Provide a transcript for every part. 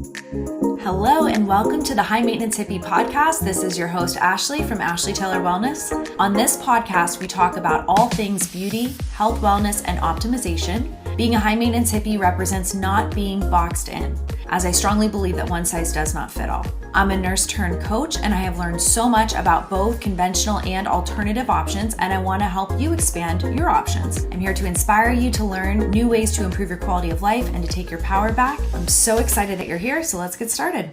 Hello and welcome to the High Maintenance Hippie podcast. This is your host, Ashley from Ashley Taylor Wellness. On this podcast, we talk about all things beauty, health, wellness, and optimization. Being a high maintenance hippie represents not being boxed in, as I strongly believe that one size does not fit all. I'm a nurse turned coach, and I have learned so much about both conventional and alternative options, and I want to help you expand your options. I'm here to inspire you to learn new ways to improve your quality of life and to take your power back. I'm so excited that you're here, so let's get started.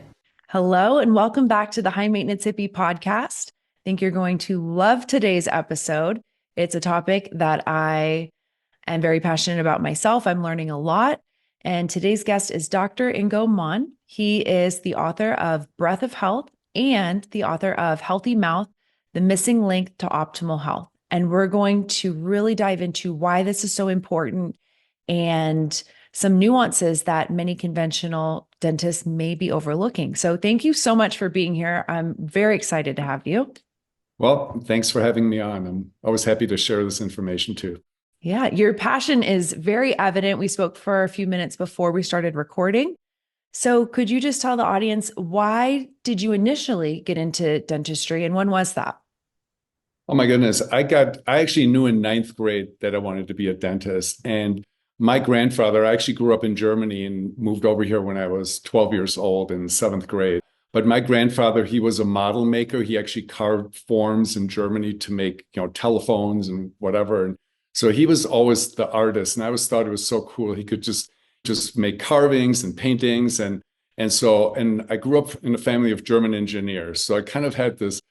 Hello, and welcome back to the High Maintenance Hippie podcast. I think you're going to love today's episode. It's a topic that I am very passionate about myself. I'm learning a lot. And today's guest is Dr. Ingo Mahn. He is the author of Breath of Health and the author of Healthy Mouth, The Missing Link to Optimal Health. And we're going to really dive into why this is so important and some nuances that many conventional dentists may be overlooking. So thank you so much for being here. I'm very excited to have you. Well, thanks for having me on. I'm always happy to share this information too. Yeah, your passion is very evident. We spoke for a few minutes before we started recording. So could you just tell the audience, why did you initially get into dentistry and when was that? Oh my goodness. I actually knew in ninth grade that I wanted to be a dentist. And my grandfather, I actually grew up in Germany and moved over here when I was 12 years old in seventh grade. But my grandfather, he was a model maker. He actually carved forms in Germany to make, telephones and whatever. And so he was always the artist. And I always thought it was so cool. He could just make carvings and paintings. And I grew up in a family of German engineers. So I kind of had this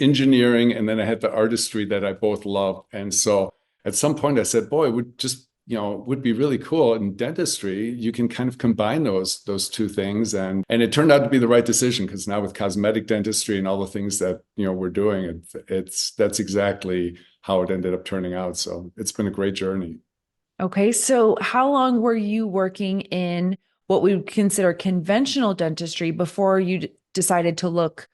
engineering, and then I had the artistry that I both loved. And so at some point I said, boy, it would be really cool in dentistry. You can kind of combine those two things. And it turned out to be the right decision, because now with cosmetic dentistry and all the things that, we're doing, that's exactly how it ended up turning out. So it's been a great journey. Okay. So how long were you working in what we would consider conventional dentistry before you decided to look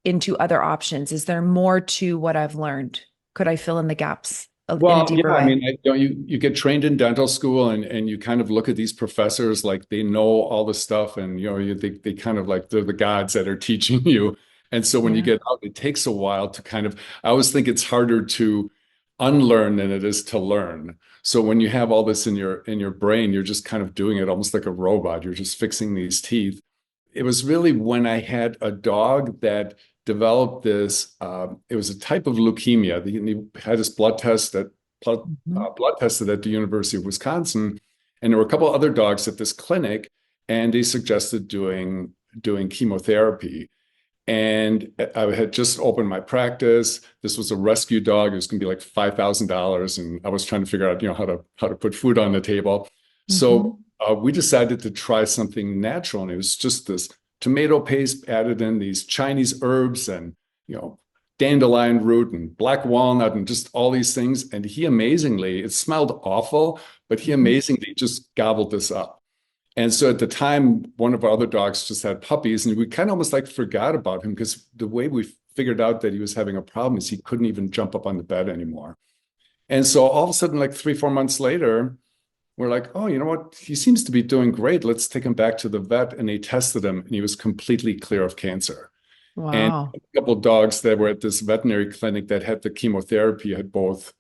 into other options? Is there more to what I've learned? Could I fill in the gaps in a deeper way? I mean, you get trained in dental school and you kind of look at these professors like they know all the stuff, and they kind of like they're the gods that are teaching you. And so when you get out, it takes a while to I always think it's harder to unlearn than it is to learn. So when you have all this in your brain, you're just kind of doing it almost like a robot. You're just fixing these teeth. It was really when I had a dog that developed this, it was a type of leukemia. He had this blood tested at the University of Wisconsin. And there were a couple other dogs at this clinic, and they suggested doing chemotherapy. And I had just opened my practice. This was a rescue dog. It was going to be like $5,000. And I was trying to figure out, how to put food on the table. Mm-hmm. So we decided to try something natural. And it was just this tomato paste added in these Chinese herbs and, dandelion root and black walnut and just all these things. And he amazingly, it smelled awful, but he amazingly just gobbled this up. And so at the time, one of our other dogs just had puppies, and we kind of almost like forgot about him, because the way we figured out that he was having a problem is he couldn't even jump up on the bed anymore. And so all of a sudden, like 3-4 months later, we're like, oh, you know what? He seems to be doing great. Let's take him back to the vet. And they tested him, and he was completely clear of cancer. Wow. And a couple of dogs that were at this veterinary clinic that had the chemotherapy had both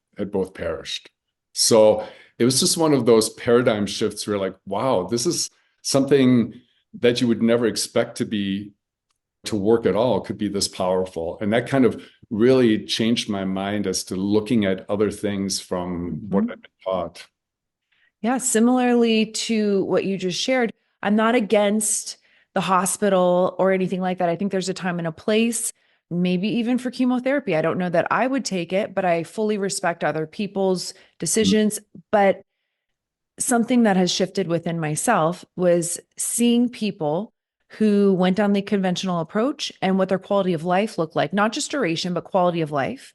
perished. So it was just one of those paradigm shifts where like, wow, this is something that you would never expect to work at all, could be this powerful. And that kind of really changed my mind as to looking at other things from what I've been taught. Yeah, similarly to what you just shared, I'm not against the hospital or anything like that. I think there's a time and a place, maybe even for chemotherapy. I don't know that I would take it, but I fully respect other people's decisions. But something that has shifted within myself was seeing people who went down the conventional approach and what their quality of life looked like, not just duration, but quality of life,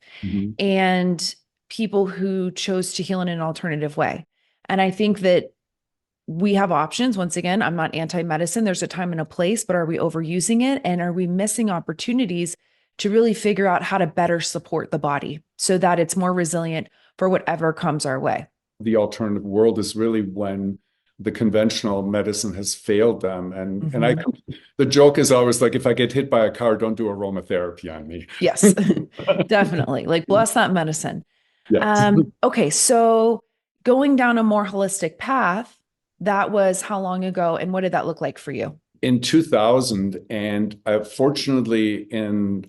and people who chose to heal in an alternative way. And I think that we have options. Once again, I'm not anti-medicine. There's a time and a place, but are we overusing it? And are we missing opportunities to really figure out how to better support the body so that it's more resilient for whatever comes our way? The alternative world is really when the conventional medicine has failed them. And the joke is always like, if I get hit by a car, don't do aromatherapy on me. Yes, definitely. Like, bless that medicine. Yes. Okay. So going down a more holistic path, that was how long ago, and what did that look like for you? In 2000, and fortunately,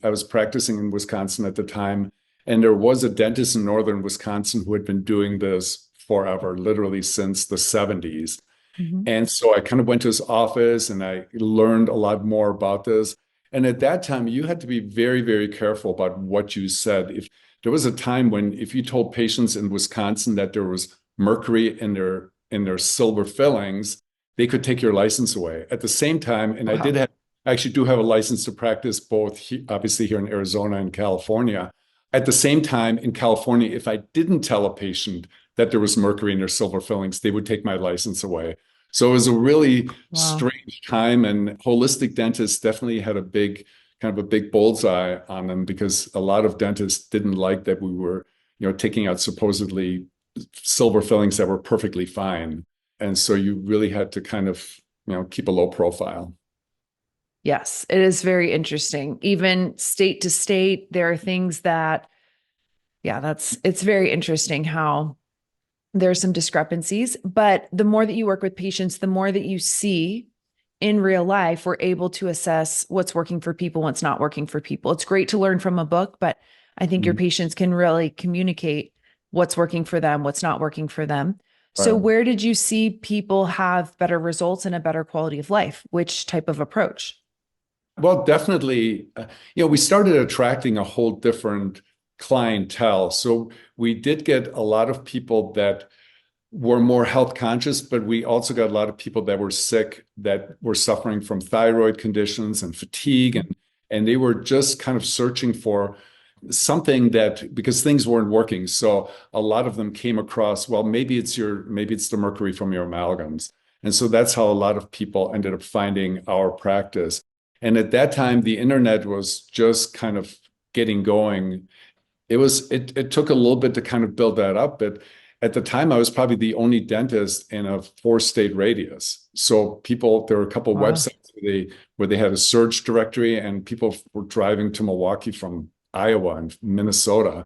I was practicing in Wisconsin at the time, and there was a dentist in northern Wisconsin who had been doing this forever, literally since the 70s. Mhm. And so I kind of went to his office and I learned a lot more about this. And at that time, you had to be very, very careful about what you said. If there was a time when if you told patients in Wisconsin that there was mercury in their silver fillings, they could take your license away. At the same time, and Wow. I actually do have a license to practice both, obviously here in Arizona and California. At the same time, in California, if I didn't tell a patient that there was mercury in their silver fillings, they would take my license away. So it was a really strange time, and holistic dentists definitely had kind of a big bullseye on them, because a lot of dentists didn't like that we were, taking out supposedly silver fillings that were perfectly fine. And so you really had to kind of, keep a low profile. Yes, it is very interesting. Even state to state, there are things that, it's very interesting how there's some discrepancies. But the more that you work with patients, the more that you see in real life, we're able to assess what's working for people, what's not working for people. It's great to learn from a book, but I think your patients can really communicate what's working for them, what's not working for them. So where did you see people have better results and a better quality of life? Which type of approach? Well, definitely, we started attracting a whole different clientele. So we did get a lot of people that were more health conscious, but we also got a lot of people that were sick, that were suffering from thyroid conditions and fatigue. And they were just kind of searching for something because things weren't working. So a lot of them came across, well, maybe it's the mercury from your amalgams. And so that's how a lot of people ended up finding our practice. And at that time, the internet was just kind of getting going. It took a little bit to kind of build that up, but at the time I was probably the only dentist in a 4-state radius. So there were a couple of websites where they had a search directory, and people were driving to Milwaukee from Iowa and Minnesota.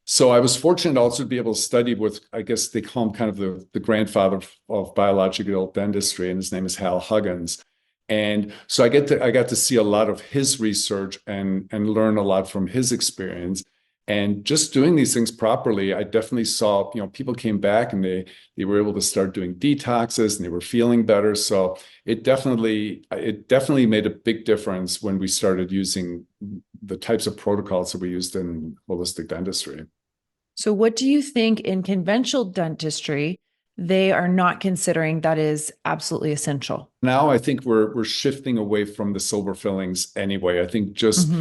So I was fortunate also to be able to study with, I guess they call him kind of the grandfather of biological dentistry, and his name is Hal Huggins. And so I got to see a lot of his research and learn a lot from his experience. And just doing these things properly, I definitely saw, people came back and they were able to start doing detoxes and they were feeling better. So it definitely made a big difference when we started using the types of protocols that we used in holistic dentistry. So what do you think in conventional dentistry they are not considering that is absolutely essential? Now I think we're shifting away from the silver fillings anyway. I think just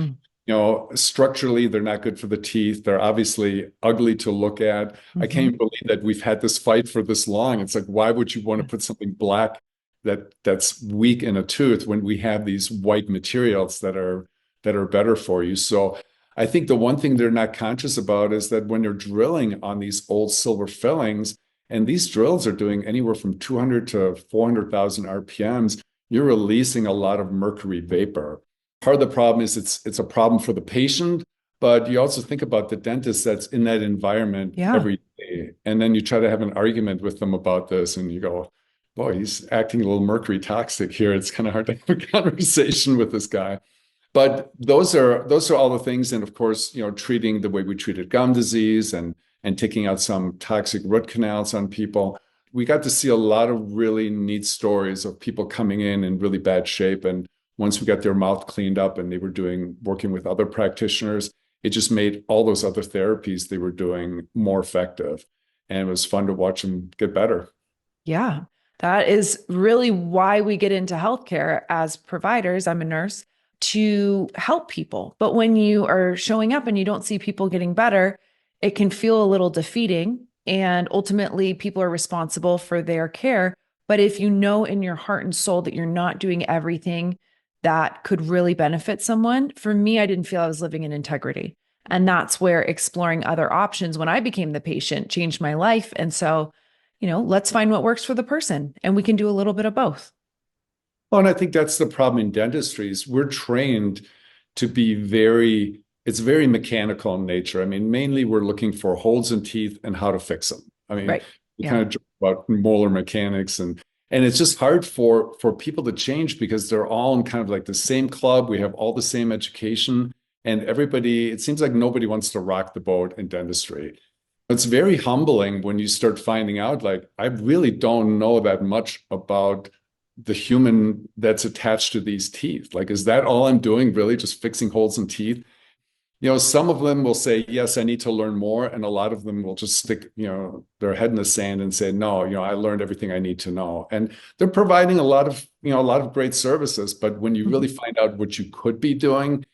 structurally, they're not good for the teeth. They're obviously ugly to look at. I can't even believe that we've had this fight for this long. It's like, why would you want to put something black that's weak in a tooth when we have these white materials that are better for you? So I think the one thing they're not conscious about is that when they're drilling on these old silver fillings, and these drills are doing anywhere from 200 to 400,000 RPMs, you're releasing a lot of mercury vapor. Part of the problem is it's a problem for the patient, but you also think about the dentist that's in that environment every day. And then you try to have an argument with them about this, and you go, boy, he's acting a little mercury toxic here. It's kind of hard to have a conversation with this guy. But those are all the things. And of course, treating the way we treated gum disease and taking out some toxic root canals on people. We got to see a lot of really neat stories of people coming in really bad shape. And once we got their mouth cleaned up and they were working with other practitioners, it just made all those other therapies they were doing more effective. And it was fun to watch them get better. Yeah, that is really why we get into healthcare as providers. I'm a nurse, to help people. But when you are showing up and you don't see people getting better, it can feel a little defeating. And ultimately, people are responsible for their care. But if you know in your heart and soul that you're not doing everything that could really benefit someone, for me, I didn't feel I was living in integrity. And that's where exploring other options when I became the patient changed my life. And so, let's find what works for the person, and we can do a little bit of both. Well, and I think that's the problem in dentistry is we're trained to be it's very mechanical in nature. I mean, mainly we're looking for holes in teeth and how to fix them. I mean, Right. we Yeah. kind of joke about molar mechanics and it's just hard for people to change because they're all in kind of like the same club. We have all the same education and everybody, it seems like nobody wants to rock the boat in dentistry. It's very humbling when you start finding out, like, I really don't know that much about the human that's attached to these teeth. Like, is that all I'm doing, really just fixing holes in teeth? Some of them will say, yes, I need to learn more. And a lot of them will just stick, their head in the sand and say, no, I learned everything I need to know. And they're providing a lot of great services. But when you really find out what you could be doing,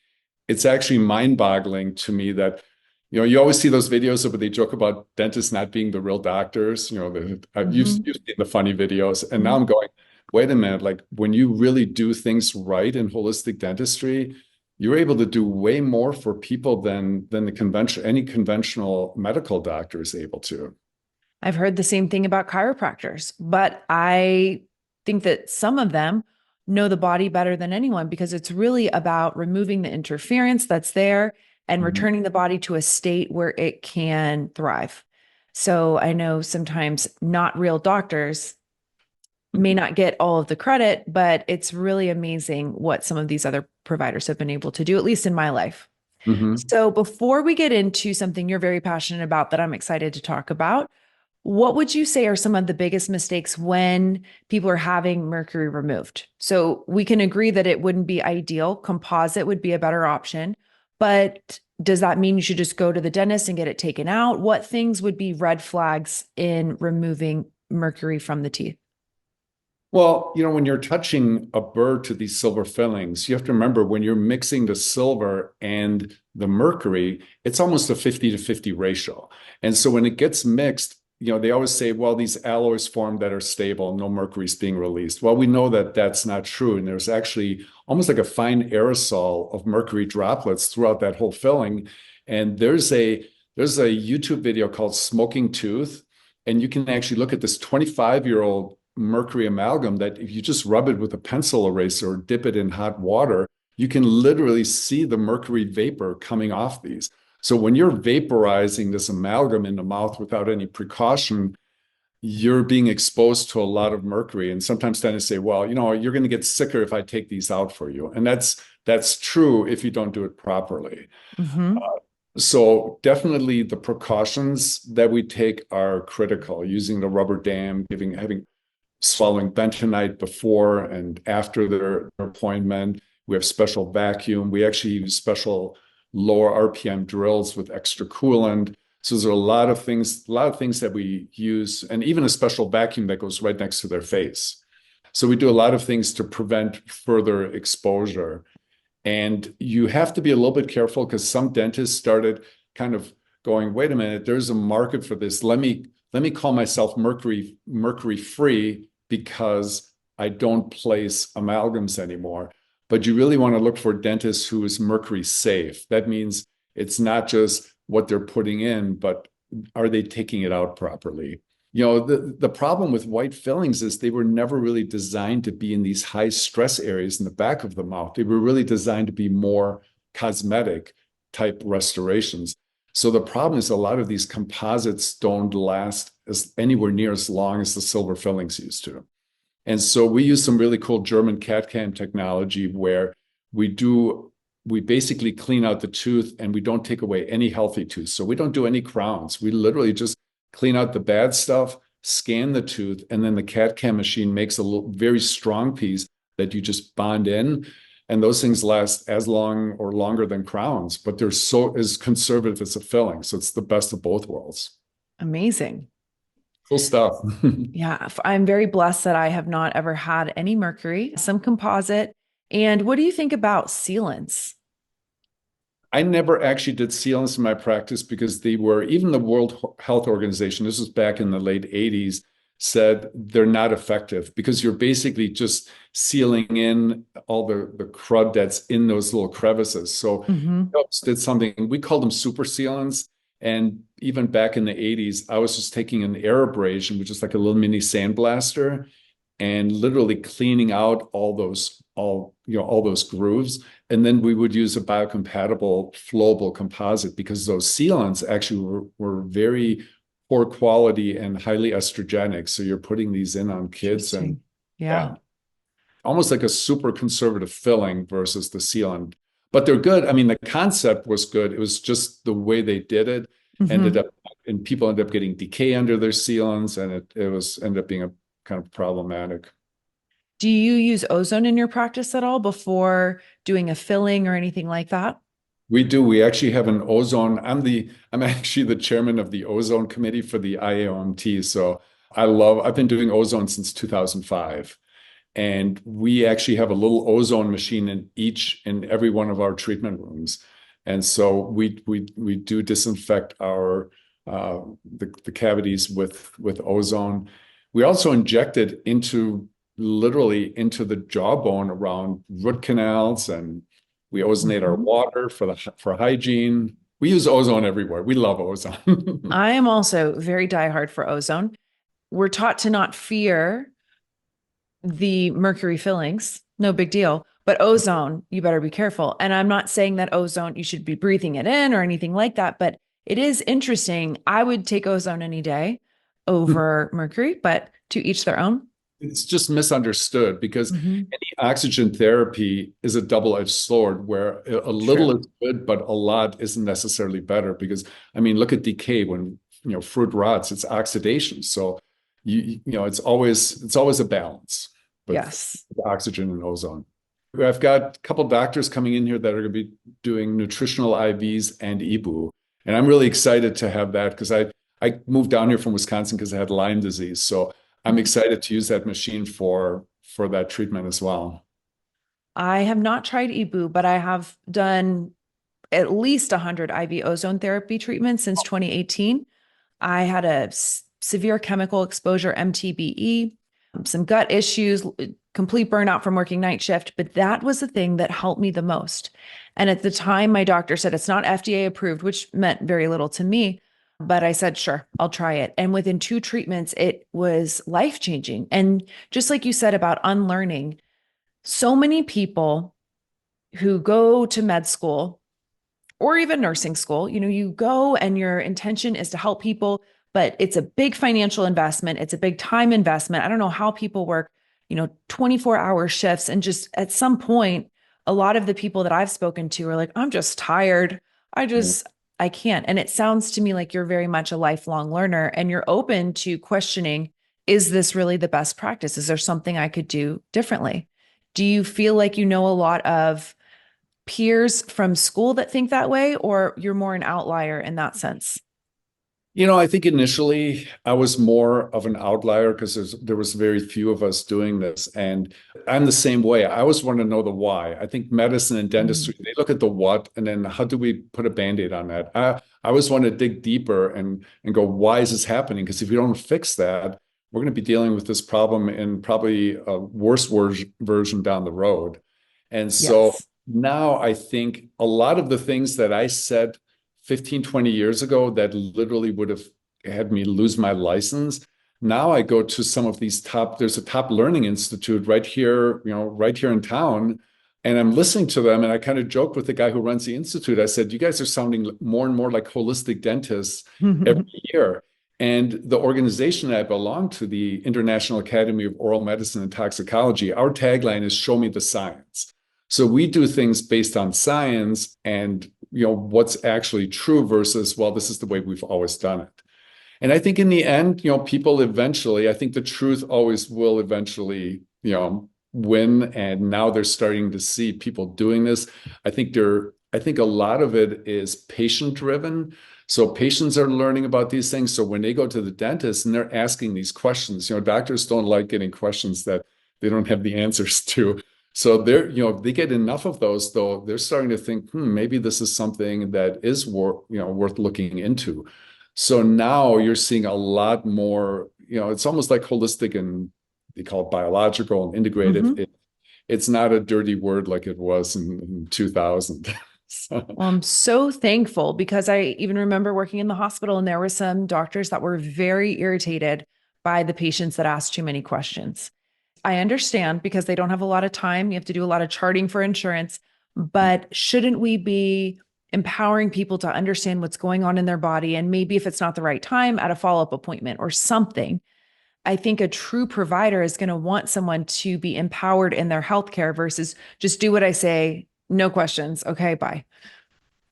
it's actually mind-boggling to me that, you always see those videos where they joke about dentists not being the real doctors. You've seen the funny videos. And now I'm going, wait a minute, like when you really do things right in holistic dentistry, you're able to do way more for people than any conventional medical doctor is able to. I've heard the same thing about chiropractors, but I think that some of them know the body better than anyone because it's really about removing the interference that's there and returning the body to a state where it can thrive. So I know sometimes not real doctors may not get all of the credit, but it's really amazing what some of these other providers have been able to do, at least in my life. So before we get into something you're very passionate about that I'm excited to talk about, what would you say are some of the biggest mistakes when people are having mercury removed? So we can agree that it wouldn't be ideal. Composite would be a better option, but does that mean you should just go to the dentist and get it taken out? What things would be red flags in removing mercury from the teeth? Well, when you're touching a burr to these silver fillings, you have to remember when you're mixing the silver and the mercury, it's almost a 50-50 ratio. And so when it gets mixed, they always say, well, these alloys form that are stable, no mercury is being released. Well, we know that that's not true. And there's actually almost like a fine aerosol of mercury droplets throughout that whole filling. And there's a YouTube video called Smoking Tooth. And you can actually look at this 25-year-old mercury amalgam that if you just rub it with a pencil eraser or dip it in hot water, you can literally see the mercury vapor coming off these. So when you're vaporizing this amalgam in the mouth without any precaution, you're being exposed to a lot of mercury. And sometimes dentists say, well, you're going to get sicker if I take these out for you. And that's true if you don't do it properly. So definitely the precautions that we take are critical, using the rubber dam, having swallowing bentonite before and after their appointment. We have special vacuum. We actually use special lower RPM drills with extra coolant. So there's a lot of things that we use, and even a special vacuum that goes right next to their face. So we do a lot of things to prevent further exposure. And you have to be a little bit careful because some dentists started kind of going, wait a minute, there's a market for this. Let me call myself mercury free because I don't place amalgams anymore. But you really want to look for dentists who is mercury safe. That means it's not just what they're putting in, but are they taking it out properly? The problem with white fillings is they were never really designed to be in these high stress areas in the back of the mouth. They were really designed to be more cosmetic type restorations. So the problem is a lot of these composites don't last anywhere near as long as the silver fillings used to. And so we use some really cool German cadcam technology where we basically clean out the tooth and we don't take away any healthy tooth. So we don't do any crowns. We literally just clean out the bad stuff, scan the tooth, and then the cadcam machine makes a very strong piece that you just bond in. And those things last as long or longer than crowns, but they're so as conservative as a filling. So it's the best of both worlds. Amazing. Cool stuff. Yeah. I'm very blessed that I have not ever had any mercury, some composite. And what do you think about sealants? I never actually did sealants in my practice because even the World Health Organization, this was back in the late 80s, said they're not effective because you're basically just sealing in all the crud that's in those little crevices. So Phillips did something, we called them super sealants. And even back in the 80s, I was just taking an air abrasion, which is like a little mini sandblaster, and literally cleaning out all those grooves. And then we would use a biocompatible flowable composite because those sealants actually were very poor quality and highly estrogenic. So you're putting these in on kids, and yeah. almost like a super conservative filling versus the sealant. But they're good. I mean, the concept was good. It was just the way they did it and people ended up getting decay under their sealants, and it ended up being a kind of problematic. Do you use ozone in your practice at all before doing a filling or anything like that? We do. We actually have an ozone. I'm actually the chairman of the ozone committee for the IAOMT. So I've been doing ozone since 2005. And we actually have a little ozone machine in each and every one of our treatment rooms. And so we do disinfect our the cavities with ozone. We also inject it literally into the jawbone around root canals, and we ozonate our water for hygiene. We use ozone everywhere. We love ozone. I am also very diehard for ozone. We're taught to not fear the mercury fillings, no big deal. But ozone, you better be careful. And I'm not saying that ozone, you should be breathing it in or anything like that, but it is interesting. I would take ozone any day over mercury, but to each their own. It's just misunderstood because any oxygen therapy is a double-edged sword where a little is good, but a lot isn't necessarily better. Because, I mean, look at decay. When fruit rots, it's oxidation. So it's always a balance. Yes. With oxygen and ozone. I've got a couple doctors coming in here that are going to be doing nutritional IVs and EBU. And I'm really excited to have that because I moved down here from Wisconsin because I had Lyme disease. So I'm excited to use that machine for that treatment as well. I have not tried EBU, but I have done at least 100 IV ozone therapy treatments since 2018. I had a severe chemical exposure, MTBE, some gut issues, complete burnout from working night shift, but that was the thing that helped me the most. And at the time, my doctor said it's not FDA approved, which meant very little to me. But I said, sure, I'll try it. And within 2 treatments, it was life-changing. And just like you said about unlearning, so many people who go to med school or even nursing school, you go and your intention is to help people, but it's a big financial investment. It's a big time investment. I don't know how people work, 24-hour shifts. And just at some point, a lot of the people that I've spoken to are like, I'm just tired. I can't. And it sounds to me like you're very much a lifelong learner and you're open to questioning, is this really the best practice? Is there something I could do differently? Do you feel like you know a lot of peers from school that think that way, or you're more an outlier in that sense? I think initially I was more of an outlier because there was very few of us doing this. And I'm the same way. I always want to know the why. I think medicine and dentistry, they look at the what, and then how do we put a Band-Aid on that? I always want to dig deeper and go, why is this happening? Because if you don't fix that, we're going to be dealing with this problem in probably a worse version down the road. And so now I think a lot of the things that I said 15, 20 years ago that literally would have had me lose my license. Now I go to some of these there's a top learning institute right here in town. And I'm listening to them. And I kind of joke with the guy who runs the institute. I said, you guys are sounding more and more like holistic dentists every year. And the organization that I belong to, the International Academy of Oral Medicine and Toxicology, our tagline is show me the science. So we do things based on science and what's actually true versus, well, this is the way we've always done it. And I think in the end, people eventually, I think the truth always will eventually, win. And now they're starting to see people doing this. I think a lot of it is patient driven. So patients are learning about these things. So when they go to the dentist and they're asking these questions, doctors don't like getting questions that they don't have the answers to. So they get enough of those, though, they're starting to think, maybe this is something that is worth looking into. So now you're seeing a lot more, it's almost like holistic, and they call it biological and integrative. It's not a dirty word like it was in 2000. Well, I'm so thankful because I even remember working in the hospital and there were some doctors that were very irritated by the patients that asked too many questions. I understand because they don't have a lot of time. You have to do a lot of charting for insurance, but shouldn't we be empowering people to understand what's going on in their body? And maybe if it's not the right time, at a follow-up appointment or something. I think a true provider is going to want someone to be empowered in their healthcare versus just do what I say, no questions. Okay, bye.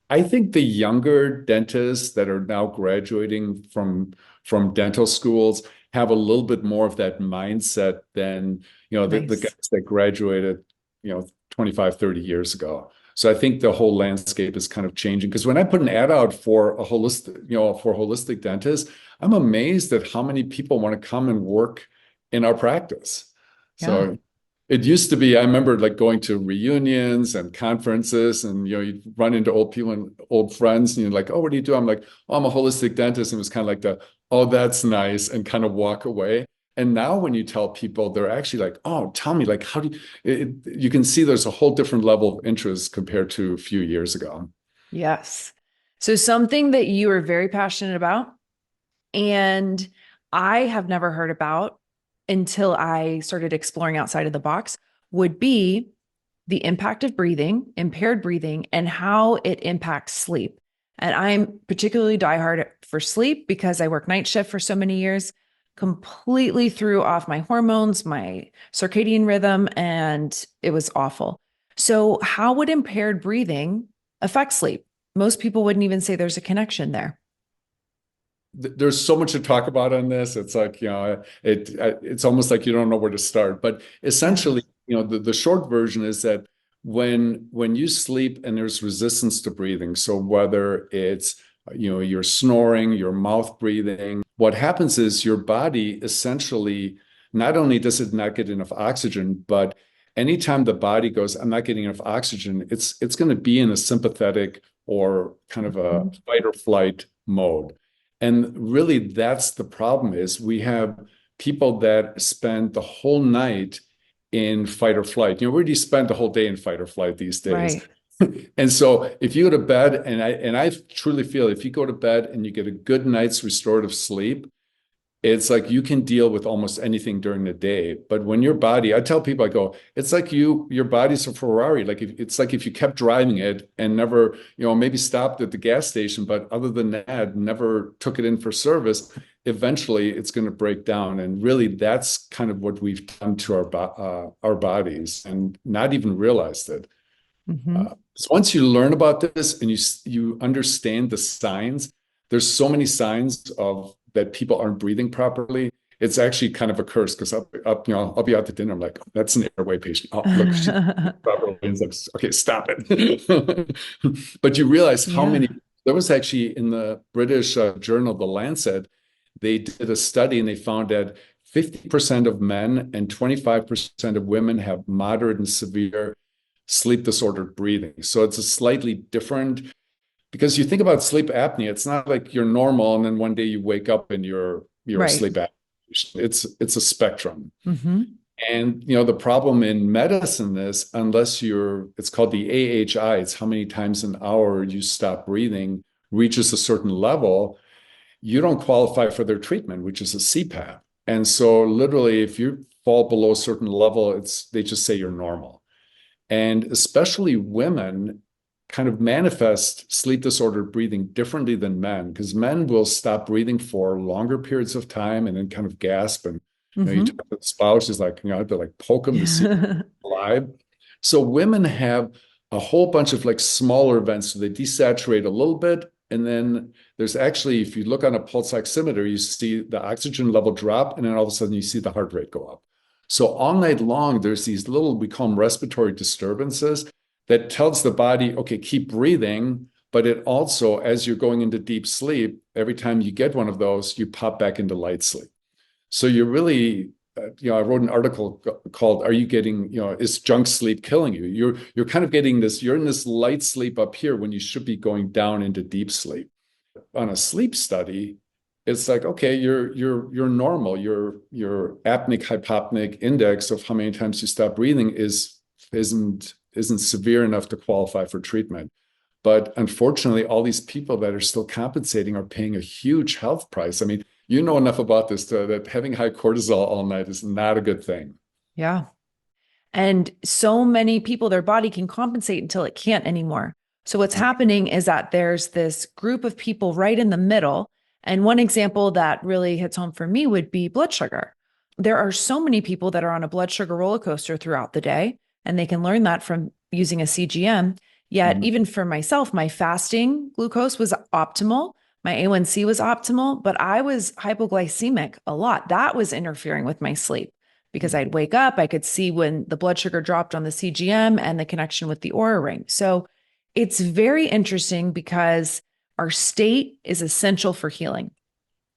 I think the younger dentists that are now graduating from dental schools have a little bit more of that mindset than, the Nice. guys that graduated, 25, 30 years ago. So I think the whole landscape is kind of changing. Because when I put an ad out for a holistic dentist, I'm amazed at how many people want to come and work in our practice. Yeah. So it used to be, I remember like going to reunions and conferences, and you run into old people and old friends, and you're like, "Oh, what do you do?" I'm like, "Oh, I'm a holistic dentist." And it was kind of like "Oh, that's nice," and kind of walk away. And now when you tell people, they're actually like, "Oh, tell me, like, how do you?" You can see there's a whole different level of interest compared to a few years ago. Yes. So something that you are very passionate about and I have never heard about until I started exploring outside of the box would be the impact of breathing, impaired breathing, and how it impacts sleep. And I'm particularly diehard for sleep because I work night shift for so many years, completely threw off my hormones, my circadian rhythm, and it was awful. So, how would impaired breathing affect sleep? Most people wouldn't even say there's a connection there. There's so much to talk about on this. It's like, it's almost like you don't know where to start. But Yeah. essentially, the short version is that when you sleep and there's resistance to breathing, so whether it's, you're snoring, your mouth breathing, what happens is your body essentially, not only does it not get enough oxygen, but anytime the body goes, "I'm not getting enough oxygen," it's going to be in a sympathetic or kind of a Mhm. fight or flight mode. And really, that's the problem is we have people that spend the whole night in fight or flight. Where do you spend the whole day in fight or flight these days? Right. And so if you go to bed, and I truly feel if you go to bed and you get a good night's restorative sleep, it's like you can deal with almost anything during the day. But when your body, I tell people, I go, it's like your body's a Ferrari. It's like if you kept driving it and never, maybe stopped at the gas station, but other than that, never took it in for service, eventually it's going to break down. And really, that's kind of what we've done to our bodies and not even realized it. Hmm. So once you learn about this and you understand the signs, there's so many signs of that people aren't breathing properly. It's actually kind of a curse because I'll be out to dinner. I'm like, "Oh, that's an airway patient. Oh, look, she's properly." And it's like, "Okay, stop it." But you realize how many. Yeah. There was actually in the British journal, The Lancet, they did a study and they found that 50% of men and 25% of women have moderate and severe sleep disordered breathing. So it's a slightly different because you think about sleep apnea, it's not like you're normal and then one day you wake up and you're Right. asleep apnea. It's a spectrum. Hmm. And the problem in medicine is unless it's called the AHI, it's how many times an hour you stop breathing, reaches a certain level, you don't qualify for their treatment, which is a CPAP. And so literally if you fall below a certain level, they just say you're normal. And especially women kind of manifest sleep disordered breathing differently than men, because men will stop breathing for longer periods of time and then kind of gasp. And you Hmm. talk to the spouse, is like, to like poke them to see if they're alive. So women have a whole bunch of like smaller events. So they desaturate a little bit. And then there's actually, if you look on a pulse oximeter, you see the oxygen level drop, and then all of a sudden you see the heart rate go up. So all night long, there's these little, we call them respiratory disturbances that tells the body, okay, keep breathing. But it also, as you're going into deep sleep, every time you get one of those, you pop back into light sleep. So you're really, I wrote an article called, "Are you getting, is junk sleep killing you?" You're kind of getting this, you're in this light sleep up here when you should be going down into deep sleep. On a sleep study, it's like, okay, you're normal. Your apneic hypopneic index of how many times you stop breathing isn't severe enough to qualify for treatment. But unfortunately, all these people that are still compensating are paying a huge health price. I mean, you know enough about this that having high cortisol all night is not a good thing. Yeah. And so many people, their body can compensate until it can't anymore. So what's happening is that there's this group of people right in the middle. And one example that really hits home for me would be blood sugar. There are so many people that are on a blood sugar roller coaster throughout the day, and they can learn that from using a CGM. Yet, even for myself, my fasting glucose was optimal. My A1C was optimal, but I was hypoglycemic a lot. That was interfering with my sleep because I'd wake up, I could see when the blood sugar dropped on the CGM and the connection with the Oura ring. So it's very interesting because our state is essential for healing.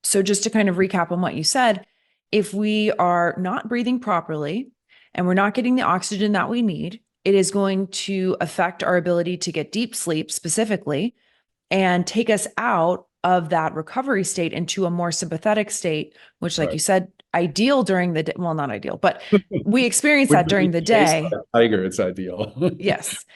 So just to kind of recap on what you said, if we are not breathing properly and we're not getting the oxygen that we need, it is going to affect our ability to get deep sleep specifically and take us out of that recovery state into a more sympathetic state, which, like you said, ideal during the day. Well, not ideal, but we experience that during the day. Tiger, it's ideal. Yes.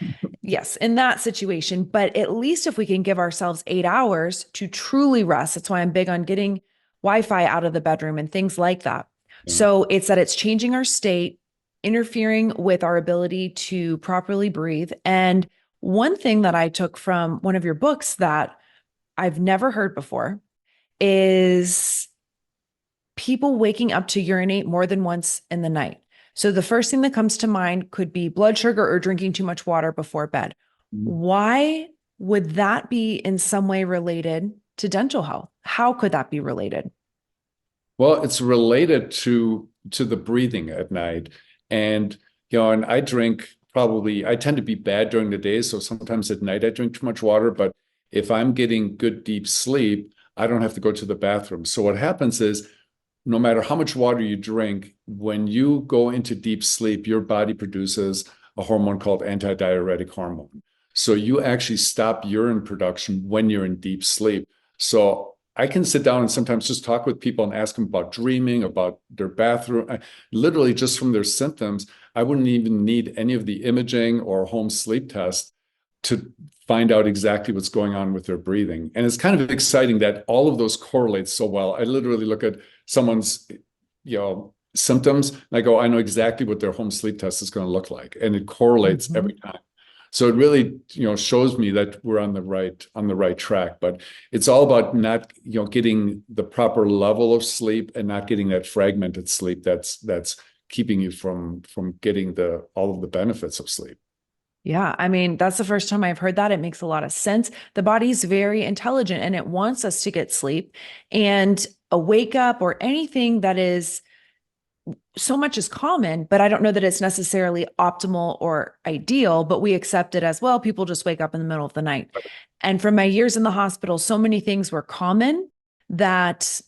Yes. In that situation. But at least if we can give ourselves 8 hours to truly rest, that's why I'm big on getting Wi-Fi out of the bedroom and things like that. So it's that it's changing our state, interfering with our ability to properly breathe. And one thing that I took from one of your books that I've never heard before is people waking up to urinate more than once in the night. So the first thing that comes to mind could be blood sugar or drinking too much water before bed. Why would that be in some way related to dental health? How could that be related? Well, it's related to the breathing at night. And, and I tend to be bad during the day. So sometimes at night I drink too much water, but if I'm getting good deep sleep, I don't have to go to the bathroom. So what happens is no matter how much water you drink, when you go into deep sleep, your body produces a hormone called antidiuretic hormone. So you actually stop urine production when you're in deep sleep. So I can sit down and sometimes just talk with people and ask them about dreaming, about their bathroom. Literally just from their symptoms, I wouldn't even need any of the imaging or home sleep test to find out exactly what's going on with their breathing. And it's kind of exciting that all of those correlate so well. I literally look at someone's, symptoms and I go, I know exactly what their home sleep test is going to look like. And it correlates every time. So it really, shows me that we're on the right track, but it's all about not, getting the proper level of sleep and not getting that fragmented sleep that's keeping you from getting all of the benefits of sleep. Yeah, I mean, that's the first time I've heard that. It makes a lot of sense. The body's very intelligent and it wants us to get sleep, and a wake up or anything that is so much is common, but I don't know that it's necessarily optimal or ideal, but we accept it as well. People just wake up in the middle of the night. And from my years in the hospital, so many things were common that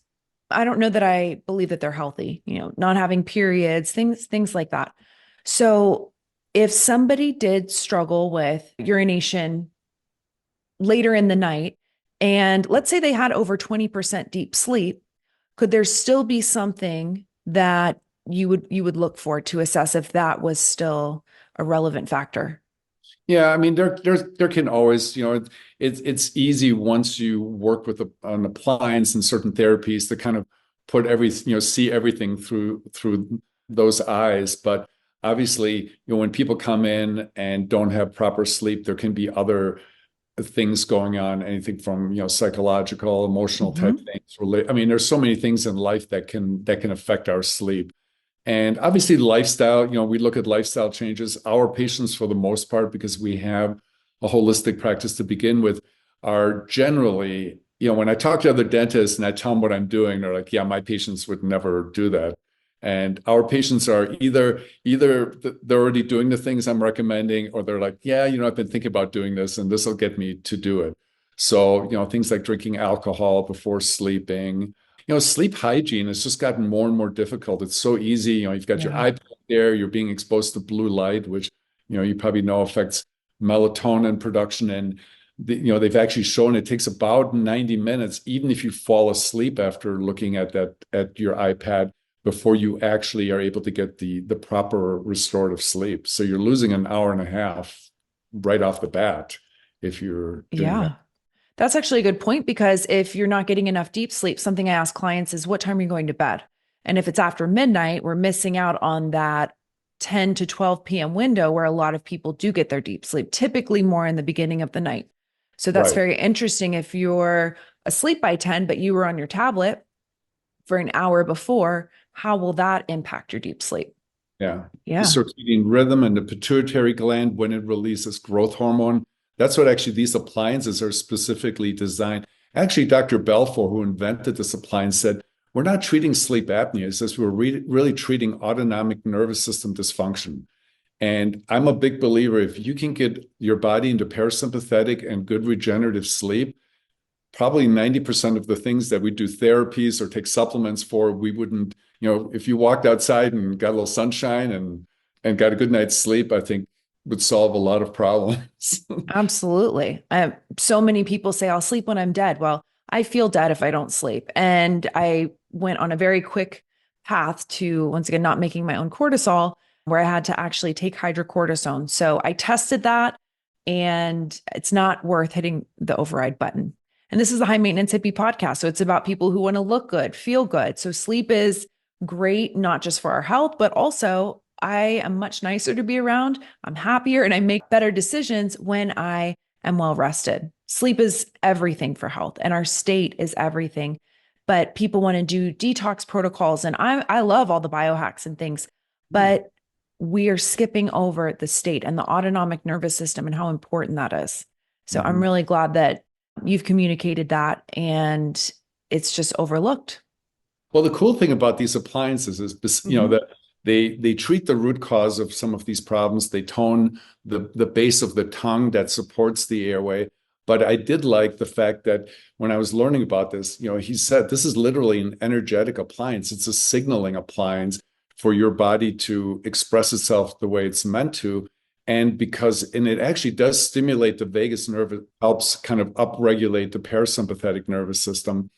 I don't know that I believe that they're healthy, not having periods, things like that. So if somebody did struggle with urination later in the night, and let's say they had over 20% deep sleep, could there still be something that you would look for to assess if that was still a relevant factor? Yeah, I mean, there can always, it's easy once you work with an appliance and certain therapies to kind of put everything, see everything through those eyes. But obviously, when people come in and don't have proper sleep, there can be other things going on, anything from, psychological, emotional type things. I mean, there's so many things in life that can affect our sleep. And obviously lifestyle, we look at lifestyle changes. Our patients, for the most part, because we have a holistic practice to begin with, are generally, when I talk to other dentists and I tell them what I'm doing, they're like, yeah, my patients would never do that. And our patients are either they're already doing the things I'm recommending, or they're like, yeah, I've been thinking about doing this and this will get me to do it. So, things like drinking alcohol before sleeping, sleep hygiene has just gotten more and more difficult. It's so easy. You've got your iPad there, you're being exposed to blue light, which, you probably know affects melatonin production. And, they've actually shown it takes about 90 minutes, even if you fall asleep after looking at your iPad, before you actually are able to get the proper restorative sleep. So you're losing an hour and a half right off the bat. if you're doing Yeah. that. That's actually a good point, because if you're not getting enough deep sleep, something I ask clients is, what time are you going to bed? And if it's after midnight, we're missing out on that 10 to 12 p.m. window where a lot of people do get their deep sleep, typically more in the beginning of the night. So that's Right. very interesting. If you're asleep by 10, but you were on your tablet for an hour before, how will that impact your deep sleep? Yeah. The Yeah. circadian rhythm and the pituitary gland, when it releases growth hormone, that's what actually these appliances are specifically designed. Actually, Dr. Balfour, who invented this appliance, said, we're not treating sleep apnea. He says we're really treating autonomic nervous system dysfunction. And I'm a big believer, if you can get your body into parasympathetic and good regenerative sleep, probably 90% of the things that we do therapies or take supplements for, we wouldn't, if you walked outside and got a little sunshine and got a good night's sleep, I think would solve a lot of problems. Absolutely. So many people say, I'll sleep when I'm dead. Well, I feel dead if I don't sleep. And I went on a very quick path to, once again, not making my own cortisol, where I had to actually take hydrocortisone. So I tested that, and it's not worth hitting the override button. And this is the High Maintenance Hippie podcast. So it's about people who want to look good, feel good. So sleep is great, not just for our health, but also I am much nicer to be around. I'm happier and I make better decisions when I am well rested. Sleep is everything for health, and our state is everything. But people want to do detox protocols, and I love all the biohacks and things, but we are skipping over the state and the autonomic nervous system and how important that is. So I'm really glad that you've communicated that, and it's just overlooked. Well, the cool thing about these appliances is, that they treat the root cause of some of these problems. They tone the base of the tongue that supports the airway. But I did like the fact that when I was learning about this, he said this is literally an energetic appliance. It's a signaling appliance for your body to express itself the way it's meant to. And it actually does stimulate the vagus nerve. It helps kind of upregulate the parasympathetic nervous system.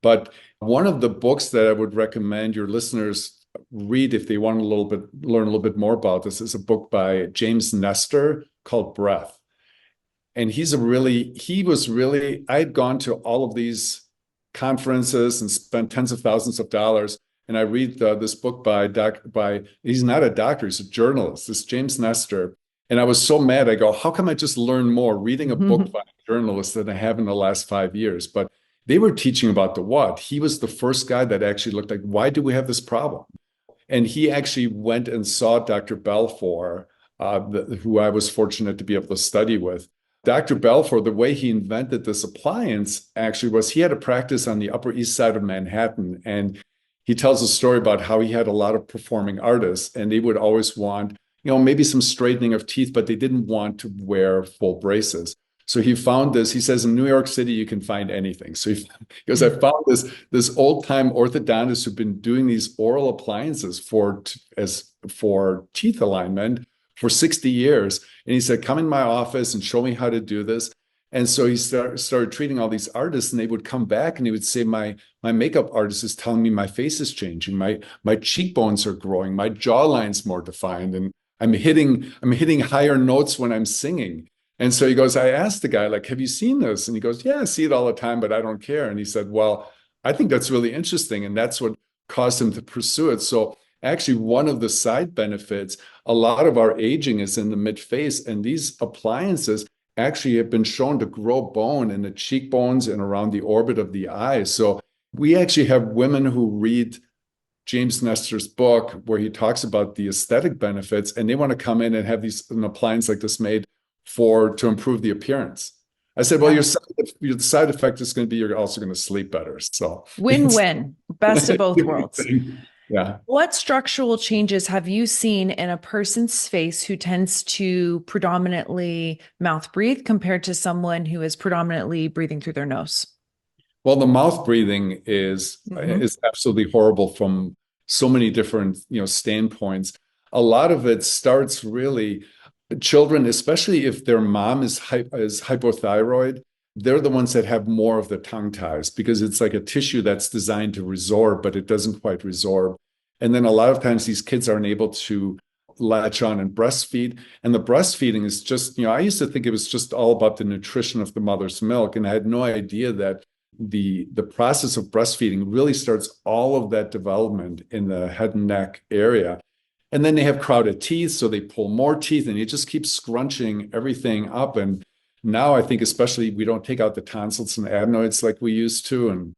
But one of the books that I would recommend your listeners read if they want learn a little bit more about this is a book by James Nestor called Breath. And I had gone to all of these conferences and spent tens of thousands of dollars. And I read this book he's not a doctor, he's a journalist, this James Nestor. And I was so mad. I go, how come I just learn more reading a book by a journalist than I have in the last 5 years? But they were teaching about the what. He was the first guy that actually looked like, why do we have this problem? And he actually went and saw Dr. Belfour, who I was fortunate to be able to study with. Dr. Belfour, the way he invented this appliance actually was he had a practice on the Upper East Side of Manhattan. And he tells a story about how he had a lot of performing artists, and they would always want, maybe some straightening of teeth, but they didn't want to wear full braces. So he found this. He says in New York City, you can find anything. So he goes, I found this old time orthodontist who've been doing these oral appliances for teeth alignment for 60 years. And he said, come in my office and show me how to do this. And so he started treating all these artists, and they would come back and he would say, my makeup artist is telling me my face is changing. My cheekbones are growing. My jawline's more defined. And I'm hitting higher notes when I'm singing. And so he goes, I asked the guy, like, have you seen this? And he goes, yeah, I see it all the time, but I don't care. And he said, well, I think that's really interesting. And that's what caused him to pursue it. So actually, one of the side benefits, a lot of our aging is in the mid-face. And these appliances actually have been shown to grow bone in the cheekbones and around the orbit of the eye. So we actually have women who read James Nestor's book where he talks about the aesthetic benefits, and they want to come in and have an appliance like this made to improve the appearance. I said, well, your side effect is going to be you're also going to sleep better. So win-win, best of both worlds. Yeah. What structural changes have you seen in a person's face who tends to predominantly mouth breathe compared to someone who is predominantly breathing through their nose? Well, the mouth breathing is absolutely horrible from so many different, standpoints. A lot of it starts really children, especially if their mom is hypothyroid, they're the ones that have more of the tongue ties because it's like a tissue that's designed to resorb, but it doesn't quite resorb. And then a lot of times these kids aren't able to latch on and breastfeed. And the breastfeeding is just, I used to think it was just all about the nutrition of the mother's milk. And I had no idea that the process of breastfeeding really starts all of that development in the head and neck area. And then they have crowded teeth, so they pull more teeth, and you just keep scrunching everything up. And now I think especially we don't take out the tonsils and adenoids like we used to. And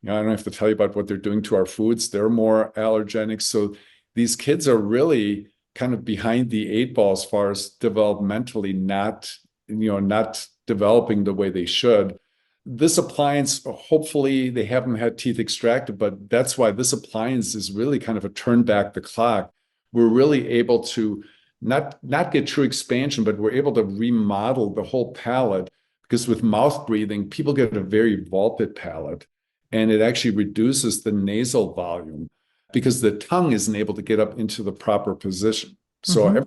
I don't have to tell you about what they're doing to our foods. They're more allergenic. So these kids are really kind of behind the eight ball as far as developmentally not developing the way they should. This appliance, hopefully they haven't had teeth extracted, but that's why this appliance is really kind of a turn back the clock. We're really able to not get true expansion, but we're able to remodel the whole palate, because with mouth breathing, people get a very vaulted palate, and it actually reduces the nasal volume because the tongue isn't able to get up into the proper position. So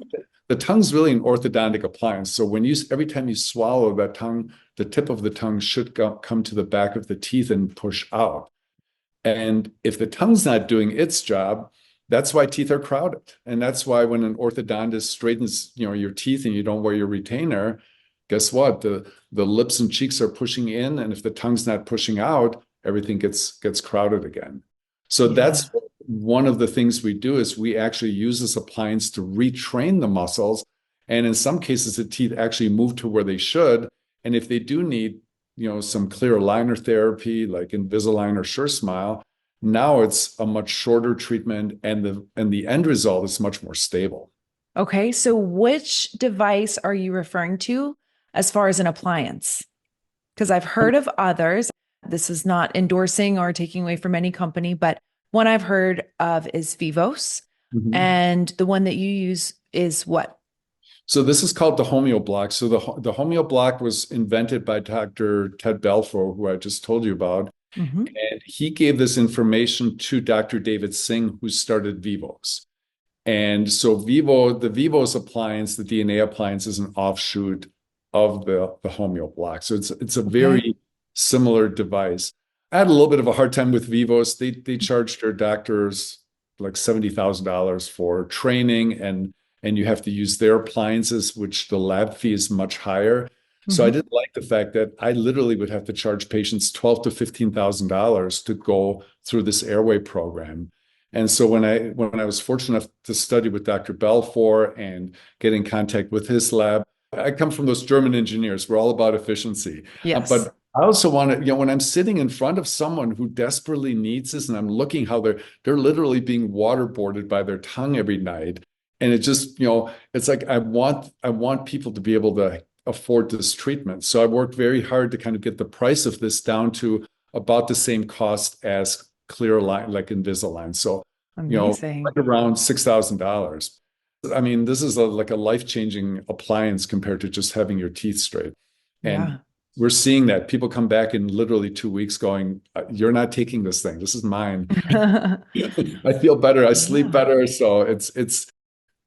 the tongue's really an orthodontic appliance. So every time you swallow, that tongue, the tip of the tongue should come to the back of the teeth and push out. And if the tongue's not doing its job, that's why teeth are crowded. And that's why when an orthodontist straightens, your teeth and you don't wear your retainer, guess what? The lips and cheeks are pushing in. And if the tongue's not pushing out, everything gets crowded again. So that's one of the things we do, is we actually use this appliance to retrain the muscles. And in some cases, the teeth actually move to where they should. And if they do need, some clear aligner therapy like Invisalign or SureSmile, now it's a much shorter treatment, and the end result is much more stable. Okay, so which device are you referring to as far as an appliance? Because I've heard of others. This is not endorsing or taking away from any company, but one I've heard of is Vivos. And the one that you use is what? So this is called the Homeoblock. So the Homeoblock was invented by Dr. Ted Balfour, who I just told you about. And he gave this information to Dr. David Singh, who started Vivos. And so the Vivos appliance, the DNA appliance, is an offshoot of the Homeoblock. So it's a very similar device. I had a little bit of a hard time with Vivos. They charged their doctors like $70,000 for training, and you have to use their appliances, which the lab fee is much higher. So I didn't like the fact that I literally would have to charge patients $12,000 to $15,000 to go through this airway program. And so when I was fortunate enough to study with Dr. Belfour and get in contact with his lab, I come from those German engineers. We're all about efficiency. Yes. But I also want to, when I'm sitting in front of someone who desperately needs this, and I'm looking how they're literally being waterboarded by their tongue every night. And it just, it's like, I want people to be able to afford this treatment. So I worked very hard to kind of get the price of this down to about the same cost as clear line, like Invisalign. So, amazing. like around $6,000. I mean, this is like a life-changing appliance compared to just having your teeth straight. And we're seeing that people come back in literally 2 weeks going, you're not taking this thing. This is mine. I feel better. I sleep better. So it's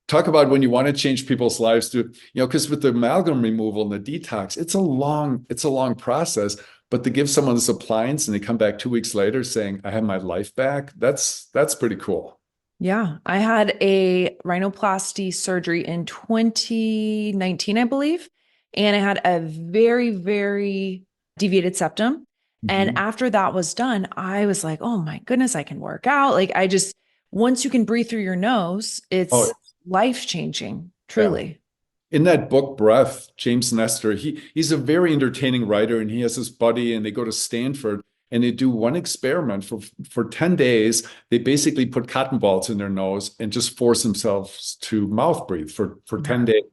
talk about when you want to change people's lives to, because with the amalgam removal and the detox, it's a long process, but to give someone this appliance and they come back 2 weeks later saying, I have my life back, that's pretty cool. Yeah. I had a rhinoplasty surgery in 2019, I believe. And I had a very, very deviated septum. And after that was done, I was like, oh my goodness, I can work out. Like once you can breathe through your nose, it's life-changing, truly. Yeah. In that book, Breath, James Nestor, he's a very entertaining writer, and he has this buddy, and they go to Stanford, and they do one experiment for 10 days. They basically put cotton balls in their nose and just force themselves to mouth breathe for 10 days.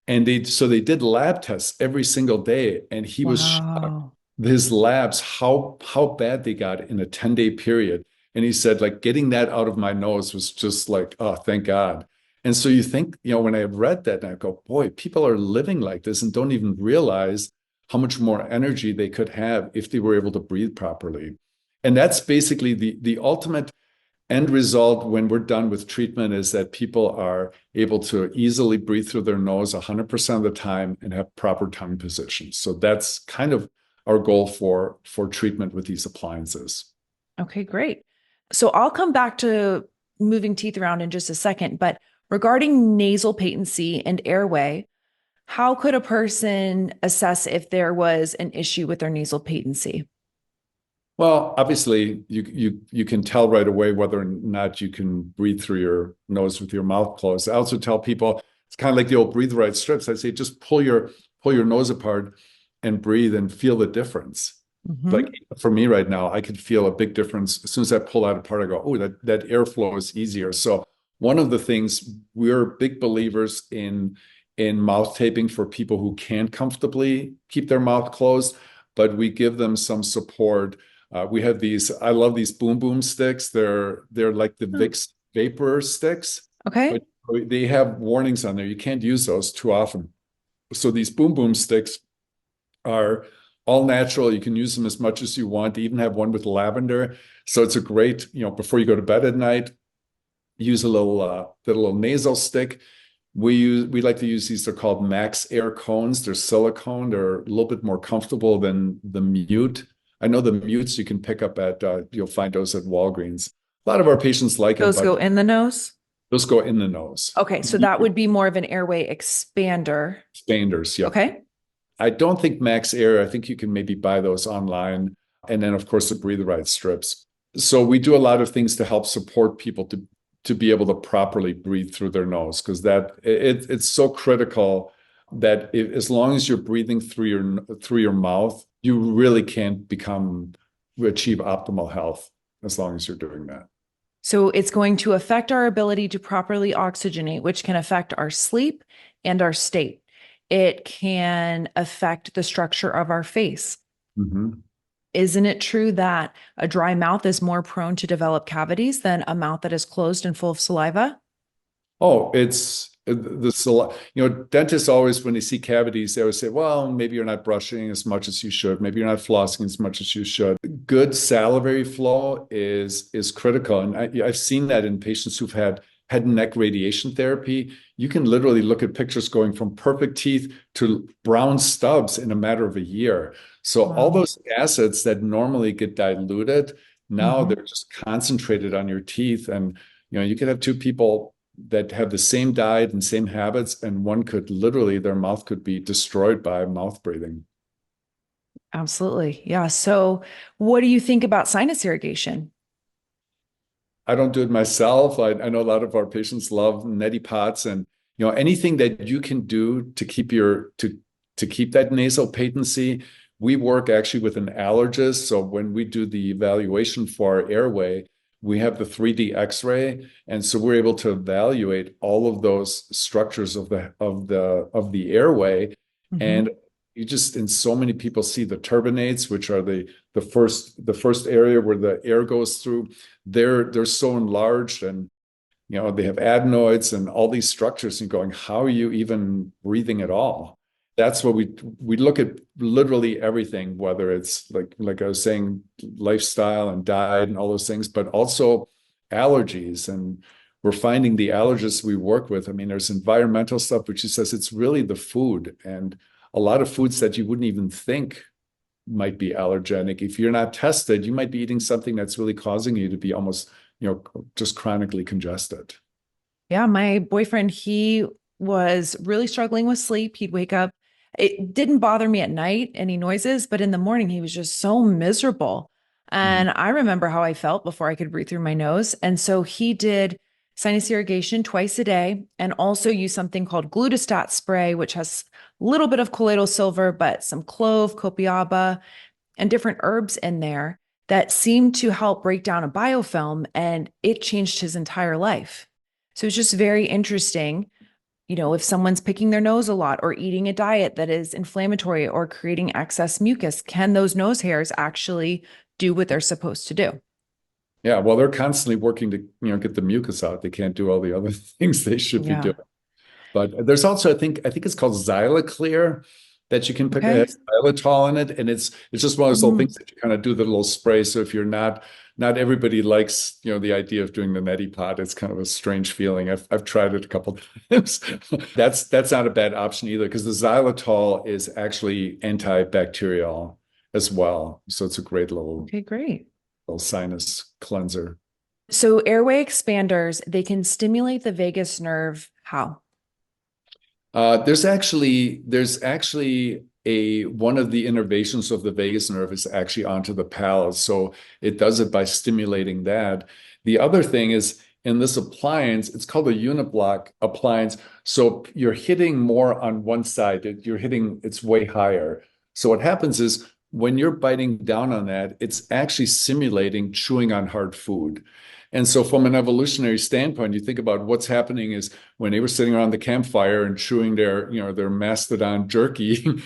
And they did lab tests every single day, and he was shocked. His labs, how bad they got in a 10-day period. And he said, like, getting that out of my nose was just like, oh, thank God. And so you think, when I read that, and I go, boy, people are living like this and don't even realize how much more energy they could have if they were able to breathe properly. And that's basically the ultimate end result when we're done with treatment, is that people are able to easily breathe through their nose 100% of the time and have proper tongue positions. So that's kind of our goal for treatment with these appliances. Okay, great. So I'll come back to moving teeth around in just a second, but Regarding nasal patency and airway, how could a person assess if there was an issue with their nasal patency? Well, obviously, you can tell right away whether or not you can breathe through your nose with your mouth closed. I also tell people it's kind of like the old breathe right strips. I say just pull your nose apart and breathe and feel the difference. Like for me right now, I could feel a big difference as soon as I pull that apart. I go, oh, that airflow is easier. So one of the things we're big believers in mouth taping for people who can't comfortably keep their mouth closed, but we give them some support. We have these, I love these boom boom sticks. They're like the Vicks vapor sticks. Okay. But they have warnings on there. You can't use those too often. So these boom boom sticks are all natural. You can use them as much as you want. They even have one with lavender. So it's a great, before you go to bed at night, use a little nasal stick. We like to use these. They're called Max Air cones. They're silicone. They're a little bit more comfortable than the Mute. I know the Mutes you can pick up at, you'll find those at Walgreens. A lot of our patients like them. Those go in the nose? Those go in the nose. Okay, so that would be more of an airway expander. Expanders, yeah. Okay. I don't think Max Air, I think you can maybe buy those online. And then, of course, the Breathe Right strips. So we do a lot of things to help support people to be able to properly breathe through their nose, because it's so critical that as long as you're breathing through your mouth, you really can't achieve optimal health as long as you're doing that. So it's going to affect our ability to properly oxygenate, which can affect our sleep and our state. It can affect the structure of our face. Mm-hmm. Isn't it true that a dry mouth is more prone to develop cavities than a mouth that is closed and full of saliva? Oh, it's the saliva. Dentists always, when they see cavities, they always say, well, maybe you're not brushing as much as you should. Maybe you're not flossing as much as you should. Good salivary flow is critical. And I've seen that in patients who've had head and neck radiation therapy. You can literally look at pictures going from perfect teeth to brown stubs in a matter of a year. So Wow. all those acids that normally get diluted, now they're just concentrated on your teeth. And, you could have two people that have the same diet and same habits, and one could literally, their mouth could be destroyed by mouth breathing. Absolutely. Yeah. So what do you think about sinus irrigation? I don't do it myself. I know a lot of our patients love neti pots, and anything that you can do to keep to keep that nasal patency. We work actually with an allergist. So when we do the evaluation for our airway, we have the 3D X-ray, and so we're able to evaluate all of those structures of the airway. And you just, in so many people, see the turbinates, which are the first area where the air goes through. They're so enlarged, and they have adenoids and all these structures, and going, how are you even breathing at all? That's what we look at, literally everything, whether it's like I was saying, lifestyle and diet and all those things, but also allergies. And we're finding the allergists we work with, I mean, there's environmental stuff, which he says it's really the food, and a lot of foods that you wouldn't even think might be allergenic. If you're not tested, you might be eating something that's really causing you to be almost, just chronically congested. Yeah, my boyfriend, he was really struggling with sleep. He'd wake up. It didn't bother me at night, any noises, but in the morning, he was just so miserable. And I remember how I felt before I could breathe through my nose. And so he did sinus irrigation twice a day, and also used something called glutastat spray, which has a little bit of colloidal silver, but some clove, copiaba, and different herbs in there that seemed to help break down a biofilm, and it changed his entire life. So it's just very interesting. If someone's picking their nose a lot or eating a diet that is inflammatory or creating excess mucus, can those nose hairs actually do what they're supposed to do? Yeah, well, they're constantly working to get the mucus out. They can't do all the other things they should be doing. But there's also, I think it's called Xyloclear, that you can pick a xylitol in it, and it's just one of those little things that you kind of do the little spray. So if you're not everybody likes the idea of doing the neti pot. It's kind of a strange feeling. I've tried it a couple times. That's not a bad option either, because the xylitol is actually antibacterial as well. So it's a great little sinus cleanser. So airway expanders, they can stimulate the vagus nerve. How? There's actually a one of the innervations of the vagus nerve is actually onto the palate. So it does it by stimulating that. The other thing is in this appliance, it's called a uniblock appliance. So you're hitting more on one side. You're hitting, it's way higher. So what happens is when you're biting down on that, it's actually simulating chewing on hard food. And so from an evolutionary standpoint, you think about what's happening is when they were sitting around the campfire and chewing their mastodon jerky,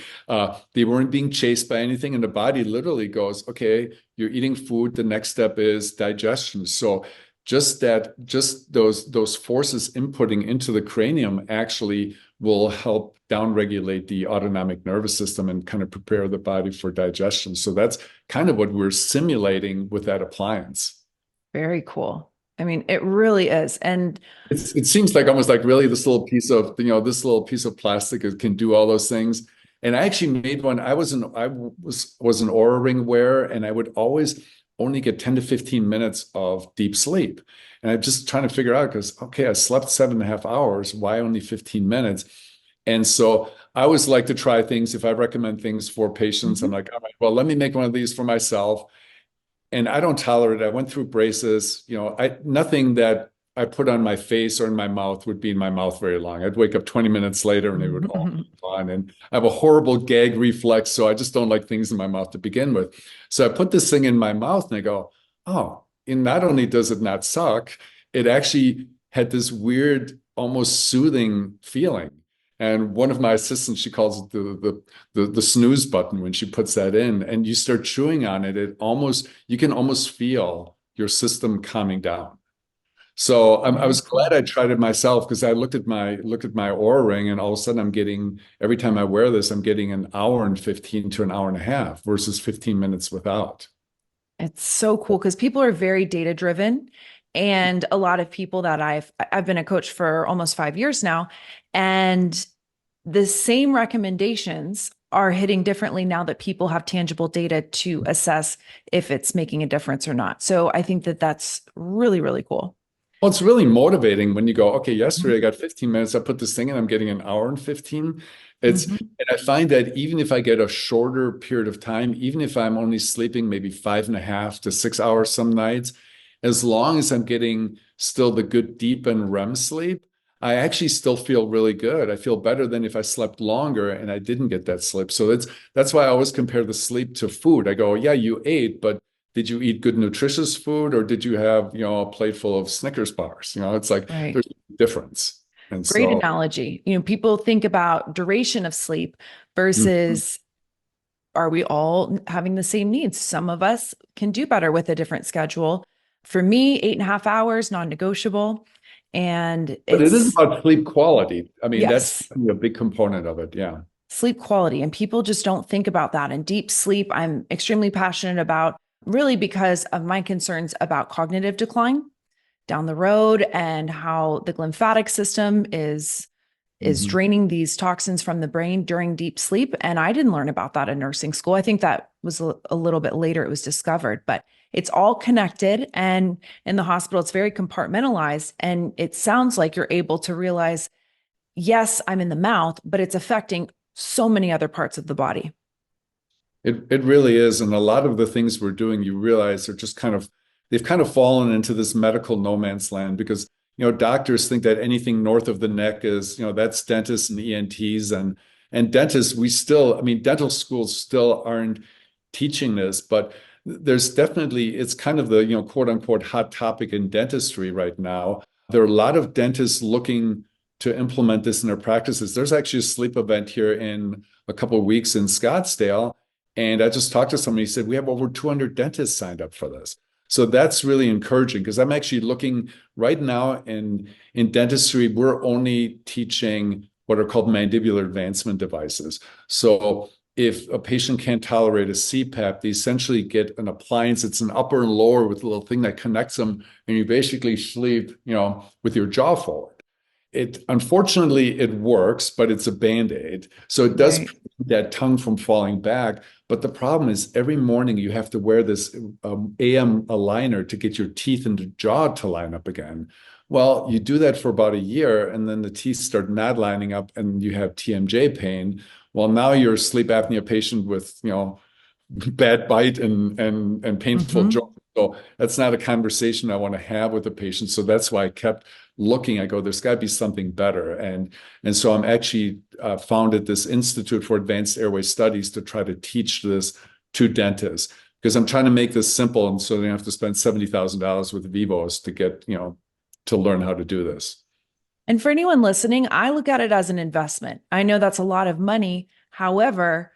they weren't being chased by anything, and the body literally goes, okay, you're eating food. The next step is digestion. So just those forces inputting into the cranium actually will help downregulate the autonomic nervous system and kind of prepare the body for digestion. So that's kind of what we're simulating with that appliance. Very cool. I mean, it really is. And It seems like almost like really this little piece of, this little piece of plastic can do all those things. And I actually made one. I was an Oura ring wearer, and I would always only get 10 to 15 minutes of deep sleep. And I'm just trying to figure out because, okay, I slept 7.5 hours. Why only 15 minutes? And so I always like to try things. If I recommend things for patients, I'm like, all right, well, let me make one of these for myself. And I don't tolerate it. I went through braces, nothing that I put on my face or in my mouth would be in my mouth very long. I'd wake up 20 minutes later and they would all be gone. And I have a horrible gag reflex, so I just don't like things in my mouth to begin with. So I put this thing in my mouth and I go, oh, and not only does it not suck, it actually had this weird, almost soothing feeling. And one of my assistants, she calls it the snooze button when she puts that in, and you start chewing on it, you can almost feel your system calming down. So I was glad I tried it myself because I looked at my Oura ring, and all of a sudden every time I wear this, I'm getting an hour and 15 to an hour and a half versus 15 minutes without. it's so cool because people are very data driven. And a lot of people that I've been a coach for almost 5 years now, and the same recommendations are hitting differently now that people have tangible data to assess if it's making a difference or not. So I think that that's really, really cool. Well, it's really motivating when you go, okay, yesterday I got 15 minutes. I put this thing in, I'm getting an hour and 15. And I find that even if I get a shorter period of time, even if I'm only sleeping maybe 5.5 to 6 hours some nights, as long as I'm getting still the good deep and REM sleep, I actually still feel really good. I feel better than if I slept longer and I didn't get that sleep. So that's why I always compare the sleep to food. I go, yeah, you ate, but did you eat good nutritious food, or did you have, a plate full of Snickers bars? It's like there's a difference. And Great analogy. People think about duration of sleep versus are we all having the same needs? Some of us can do better with a different schedule. For me, 8.5 hours, non-negotiable. But it is about sleep quality. I mean, yes, that's a big component of it. Yeah. Sleep quality. And people just don't think about that. And deep sleep, I'm extremely passionate about, really because of my concerns about cognitive decline down the road and how the lymphatic system is draining these toxins from the brain during deep sleep. And I didn't learn about that in nursing school. I think that was a little bit later it was discovered, but it's all connected. And in the hospital, it's very compartmentalized. And it sounds like you're able to realize, yes, I'm in the mouth, but it's affecting so many other parts of the body. It really is. And a lot of the things we're doing, you realize are just they've kind of fallen into this medical no man's land because, doctors think that anything north of the neck is, that's dentists and ENTs and dentists. Dental schools still aren't teaching this, but there's definitely, it's kind of the, quote unquote, hot topic in dentistry right now. There are a lot of dentists looking to implement this in their practices. There's actually a sleep event here in a couple of weeks in Scottsdale. And I just talked to somebody, he said, we have over 200 dentists signed up for this. So that's really encouraging because I'm actually looking right now in dentistry, we're only teaching what are called mandibular advancement devices. So if a patient can't tolerate a CPAP, they essentially get an appliance. It's an upper and lower with a little thing that connects them, and you basically sleep, with your jaw forward. Unfortunately, it works, but it's a Band-Aid. So it does produce that tongue from falling back. But the problem is every morning you have to wear this AM aligner to get your teeth and the jaw to line up again. Well, you do that for about a year, and then the teeth start not lining up, and you have TMJ pain. Well, now you're a sleep apnea patient with, bad bite and painful jaw. So that's not a conversation I want to have with the patient. So that's why I kept looking. I go, there's got to be something better. And so I'm actually founded this Institute for Advanced Airway Studies to try to teach this to dentists, because I'm trying to make this simple, and so they don't have to spend $70,000 with Vivos to get, to learn how to do this. And for anyone listening, I look at it as an investment. I know that's a lot of money. However,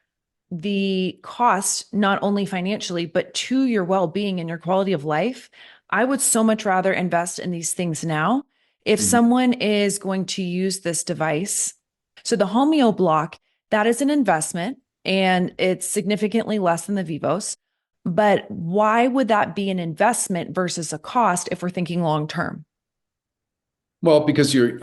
the cost, not only financially, but to your well-being and your quality of life, I would so much rather invest in these things now. If someone is going to use this device, so the Homeoblock, that is an investment and it's significantly less than the Vivos. But why would that be an investment versus a cost if we're thinking long-term? Well, because you're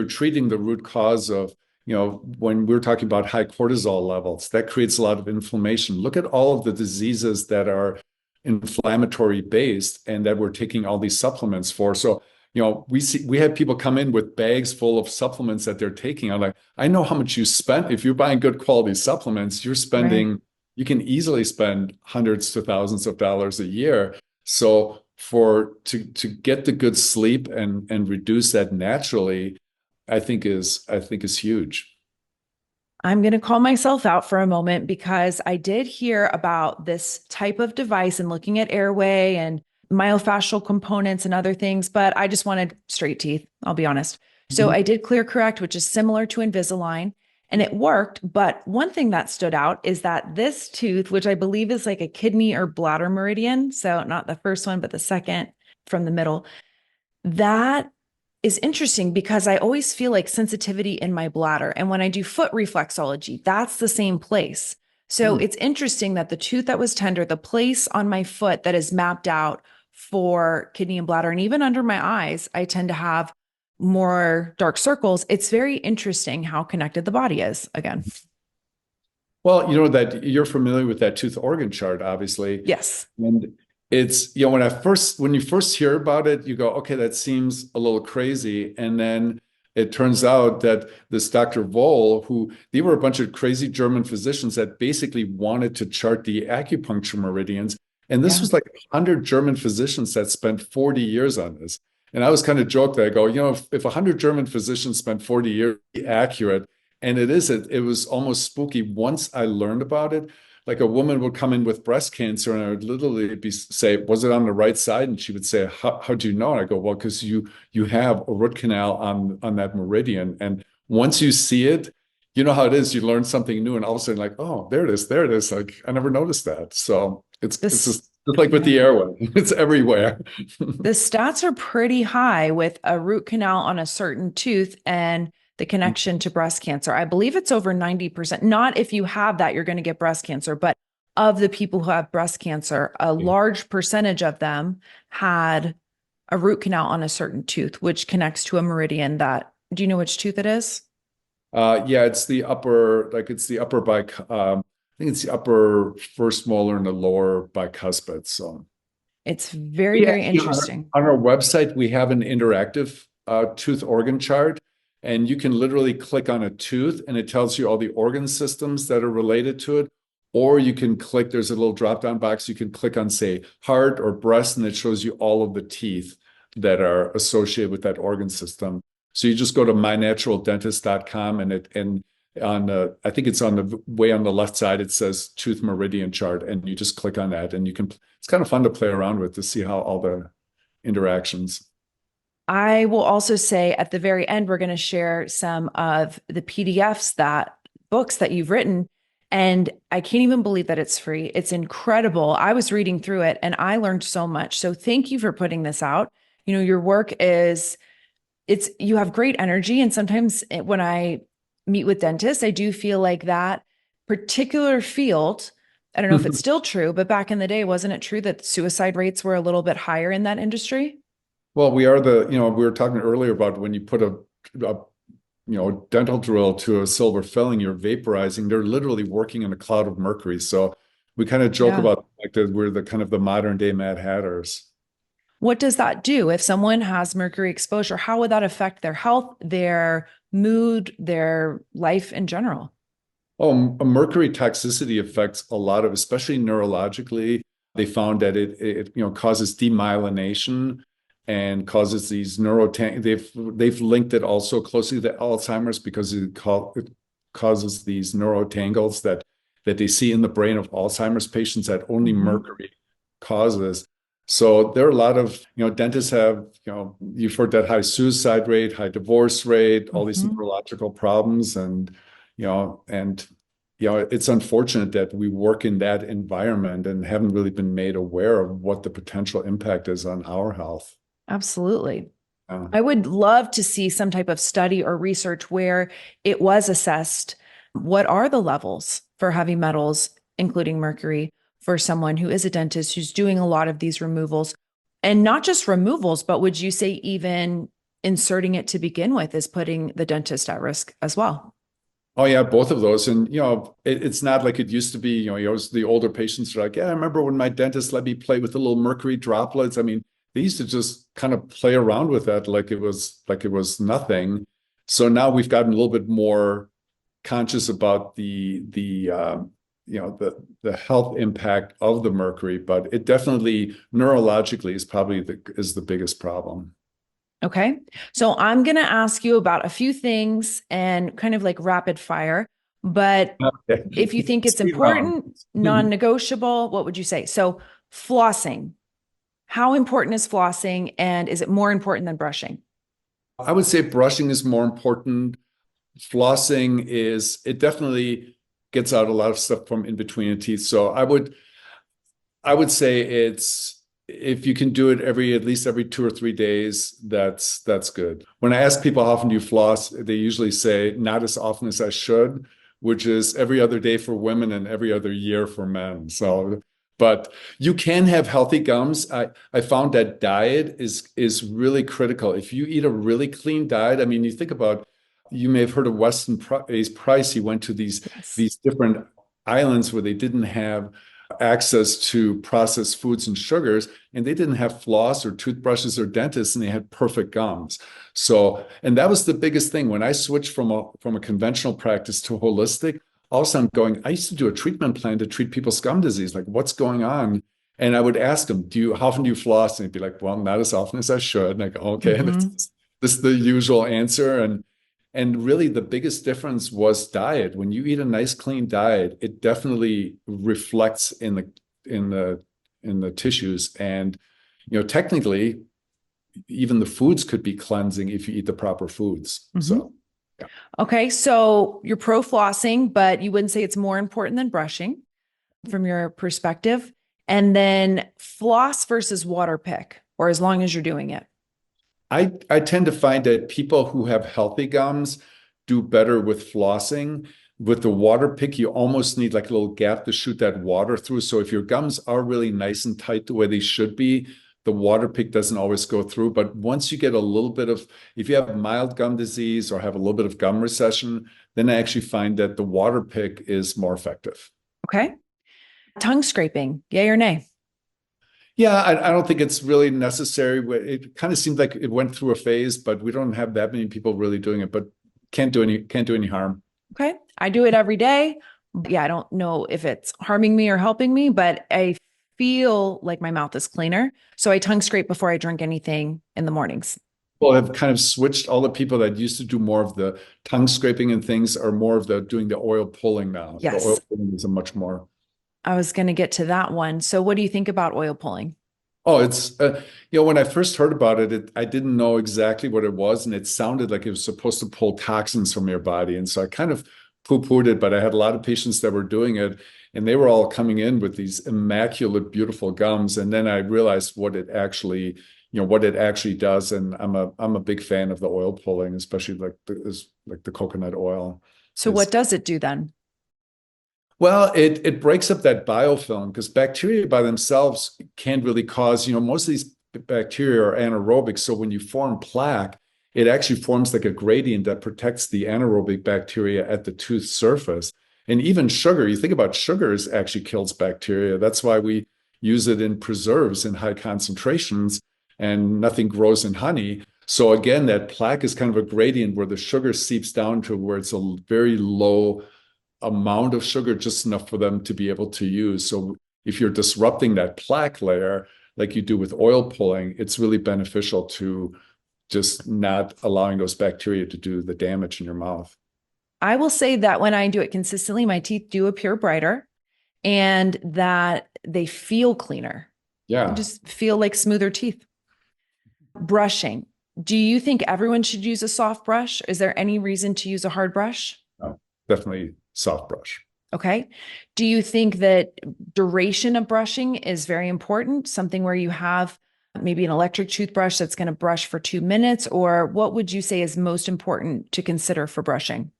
treating the root cause of, when we're talking about high cortisol levels, that creates a lot of inflammation. Look at all of the diseases that are inflammatory based and that we're taking all these supplements for. So, we have people come in with bags full of supplements that they're taking. I'm like, I know how much you spent. If you're buying good quality supplements, you're spending, right. You can easily spend hundreds to thousands of dollars a year. So to get the good sleep and reduce that naturally, I think is huge. I'm going to call myself out for a moment because I did hear about this type of device and looking at airway and myofascial components and other things, but I just wanted straight teeth, I'll be honest. So I did Clear Correct, which is similar to Invisalign, and it worked. But one thing that stood out is that this tooth, which I believe is like a kidney or bladder meridian, so not the first one, but the second from the middle, that is interesting because I always feel like sensitivity in my bladder. And when I do foot reflexology, that's the same place. So it's interesting that the tooth that was tender, the place on my foot that is mapped out for kidney and bladder, and even under my eyes, I tend to have more dark circles. It's very interesting how connected the body is again. Well, that you're familiar with that tooth organ chart, obviously. Yes. And it's, when you first hear about it, you go, okay, that seems a little crazy. And then it turns out that this Dr. Voll, they were a bunch of crazy German physicians that basically wanted to chart the acupuncture meridians. And this was like 100 German physicians that spent 40 years on this. And I was kind of joked that I go, if 100 German physicians spent 40 years accurate, and it was almost spooky. Once I learned about it, like a woman would come in with breast cancer and I would literally say, was it on the right side? And she would say, how do you know? And I go, well, because you have a root canal on that meridian. And once you see it, you know how it is. You learn something new and all of a sudden like, oh, there it is. Like, I never noticed that. So it's just like with the airway, it's everywhere. The stats are pretty high with a root canal on a certain tooth and the connection to breast cancer. I believe it's over 90%. Not if you have that, you're going to get breast cancer, but of the people who have breast cancer, a large percentage of them had a root canal on a certain tooth, which connects to a meridian do you know which tooth it is? Yeah, it's the upper I think it's the upper first molar and the lower bicuspid. So it's very, very interesting. On our website, we have an interactive tooth organ chart, and you can literally click on a tooth and it tells you all the organ systems that are related to it. Or you can click, there's a little drop-down box. You can click on, say, heart or breast, and it shows you all of the teeth that are associated with that organ system. So you just go to mynaturaldentist.com and I think it's on the way on the left side, it says tooth meridian chart, and you just click on that and it's kind of fun to play around with to see how all the interactions. I will also say at the very end, we're going to share some of the PDFs books that you've written. And I can't even believe that it's free. It's incredible. I was reading through it and I learned so much. So thank you for putting this out. Your work you have great energy. And sometimes when I meet with dentists, I do feel like that particular field, I don't know if it's still true, but back in the day, wasn't it true that suicide rates were a little bit higher in that industry? Well, we were talking earlier about when you put a dental drill to a silver filling, you're vaporizing. They're literally working in a cloud of mercury. So we kind of joke Yeah. about like that we're the kind of the modern day Mad Hatters. What does that do? If someone has mercury exposure, how would that affect their health, their mood, their life in general? Oh, mercury toxicity affects a lot of, especially neurologically. They found that it causes demyelination and causes these neurotang. They've linked it also closely to Alzheimer's because it causes these neurotangles that they see in the brain of Alzheimer's patients that only mercury causes. So there are a lot of, dentists have, you've heard that high suicide rate, high divorce rate, all these neurological problems. It's unfortunate that we work in that environment and haven't really been made aware of what the potential impact is on our health. Absolutely. I would love to see some type of study or research where it was assessed. What are the levels for heavy metals, including mercury, for someone who is a dentist who's doing a lot of these removals? And not just removals, but would you say even inserting it to begin with is putting the dentist at risk as well? Oh yeah, both of those. And it's not like it used to be, the older patients are like, yeah, I remember when my dentist let me play with the little mercury droplets. I mean, they used to just kind of play around with that like it was nothing. So now we've gotten a little bit more conscious about the health impact of the mercury, but it definitely neurologically is the biggest problem. Okay. So I'm going to ask you about a few things and kind of like rapid fire, but Okay. if you think it's Speed round. important, non-negotiable, what would you say? So flossing, how important is flossing, and is it more important than brushing? I would say brushing is more important. Flossing it definitely gets out a lot of stuff from in between the teeth. So I would say if you can do it at least every 2 or 3 days, that's good. When I ask people how often do you floss, they usually say not as often as I should, which is every other day for women and every other year for men. So, but you can have healthy gums. I found that diet is really critical. If you eat a really clean diet, I mean, you may have heard of Weston Price. He went to these different islands where they didn't have access to processed foods and sugars, and they didn't have floss or toothbrushes or dentists, and they had perfect gums. So, and that was the biggest thing when I switched from a conventional practice to holistic. Also, I used to do a treatment plan to treat people's gum disease. Like, what's going on? And I would ask them, how often do you floss? And they'd be like, well, not as often as I should. And I go, okay, this is the usual answer. And really, the biggest difference was diet. When you eat a nice, clean diet, it definitely reflects in the tissues. And technically, even the foods could be cleansing if you eat the proper foods. So, yeah. Okay, so you're pro flossing, but you wouldn't say it's more important than brushing from your perspective. And then floss versus water pick, or as long as you're doing it. I tend to find that people who have healthy gums do better with flossing. With the water pick, you almost need like a little gap to shoot that water through. So if your gums are really nice and tight the way they should be, the water pick doesn't always go through. But once you get if you have mild gum disease or have a little bit of gum recession, then I actually find that the water pick is more effective. Okay. Tongue scraping, yay or nay? Yeah, I don't think it's really necessary. It kind of seems like it went through a phase, but we don't have that many people really doing it, but can't do any harm. Okay. I do it every day. Yeah, I don't know if it's harming me or helping me, but I feel like my mouth is cleaner. So I tongue scrape before I drink anything in the mornings. Well, I've kind of switched. All the people that used to do more of the tongue scraping and things are more of doing the oil pulling now. Yes. The oil pulling is a much more. I was going to get to that one. So what do you think about oil pulling? Oh, it's, when I first heard about it, I didn't know exactly what it was. And it sounded like it was supposed to pull toxins from your body. And so I kind of poo-pooed it, but I had a lot of patients that were doing it and they were all coming in with these immaculate, beautiful gums. And then I realized what it actually does. And I'm a big fan of the oil pulling, especially like the coconut oil. So what does it do then? Well, it breaks up that biofilm because bacteria by themselves can't really cause, most of these bacteria are anaerobic. So when you form plaque, it actually forms like a gradient that protects the anaerobic bacteria at the tooth surface. And even sugar, you think about sugars actually kills bacteria. That's why we use it in preserves in high concentrations, and nothing grows in honey. So again, that plaque is kind of a gradient where the sugar seeps down to where it's a very low amount of sugar, just enough for them to be able to use. So if you're disrupting that plaque layer, like you do with oil pulling, it's really beneficial to just not allowing those bacteria to do the damage in your mouth. I will say that when I do it consistently, my teeth do appear brighter and that they feel cleaner. Yeah. I just feel like smoother teeth. Brushing. Do you think everyone should use a soft brush? Is there any reason to use a hard brush? No, definitely soft brush. Okay. Do you think that duration of brushing is very important? Something where you have maybe an electric toothbrush that's going to brush for 2 minutes, or what would you say is most important to consider for brushing?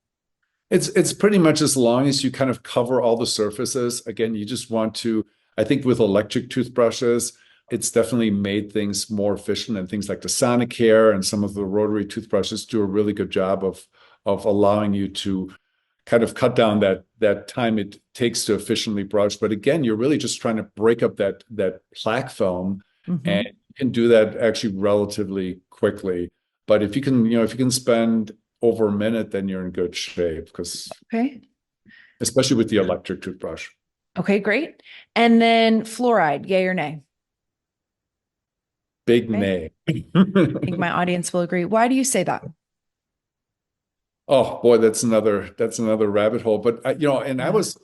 It's pretty much as long as you kind of cover all the surfaces. Again, you just want to, I think with electric toothbrushes, it's definitely made things more efficient, and things like the Sonicare and some of the rotary toothbrushes do a really good job of allowing you to kind of cut down that time it takes to efficiently brush. But again, you're really just trying to break up that plaque film, and you can do that actually relatively quickly. But if you can spend over a minute, then you're in good shape, because especially with the electric toothbrush. Okay, great. And then fluoride, yay or nay? Big nay. I think my audience will agree. Why do you say that? Oh boy, that's another rabbit hole. But I was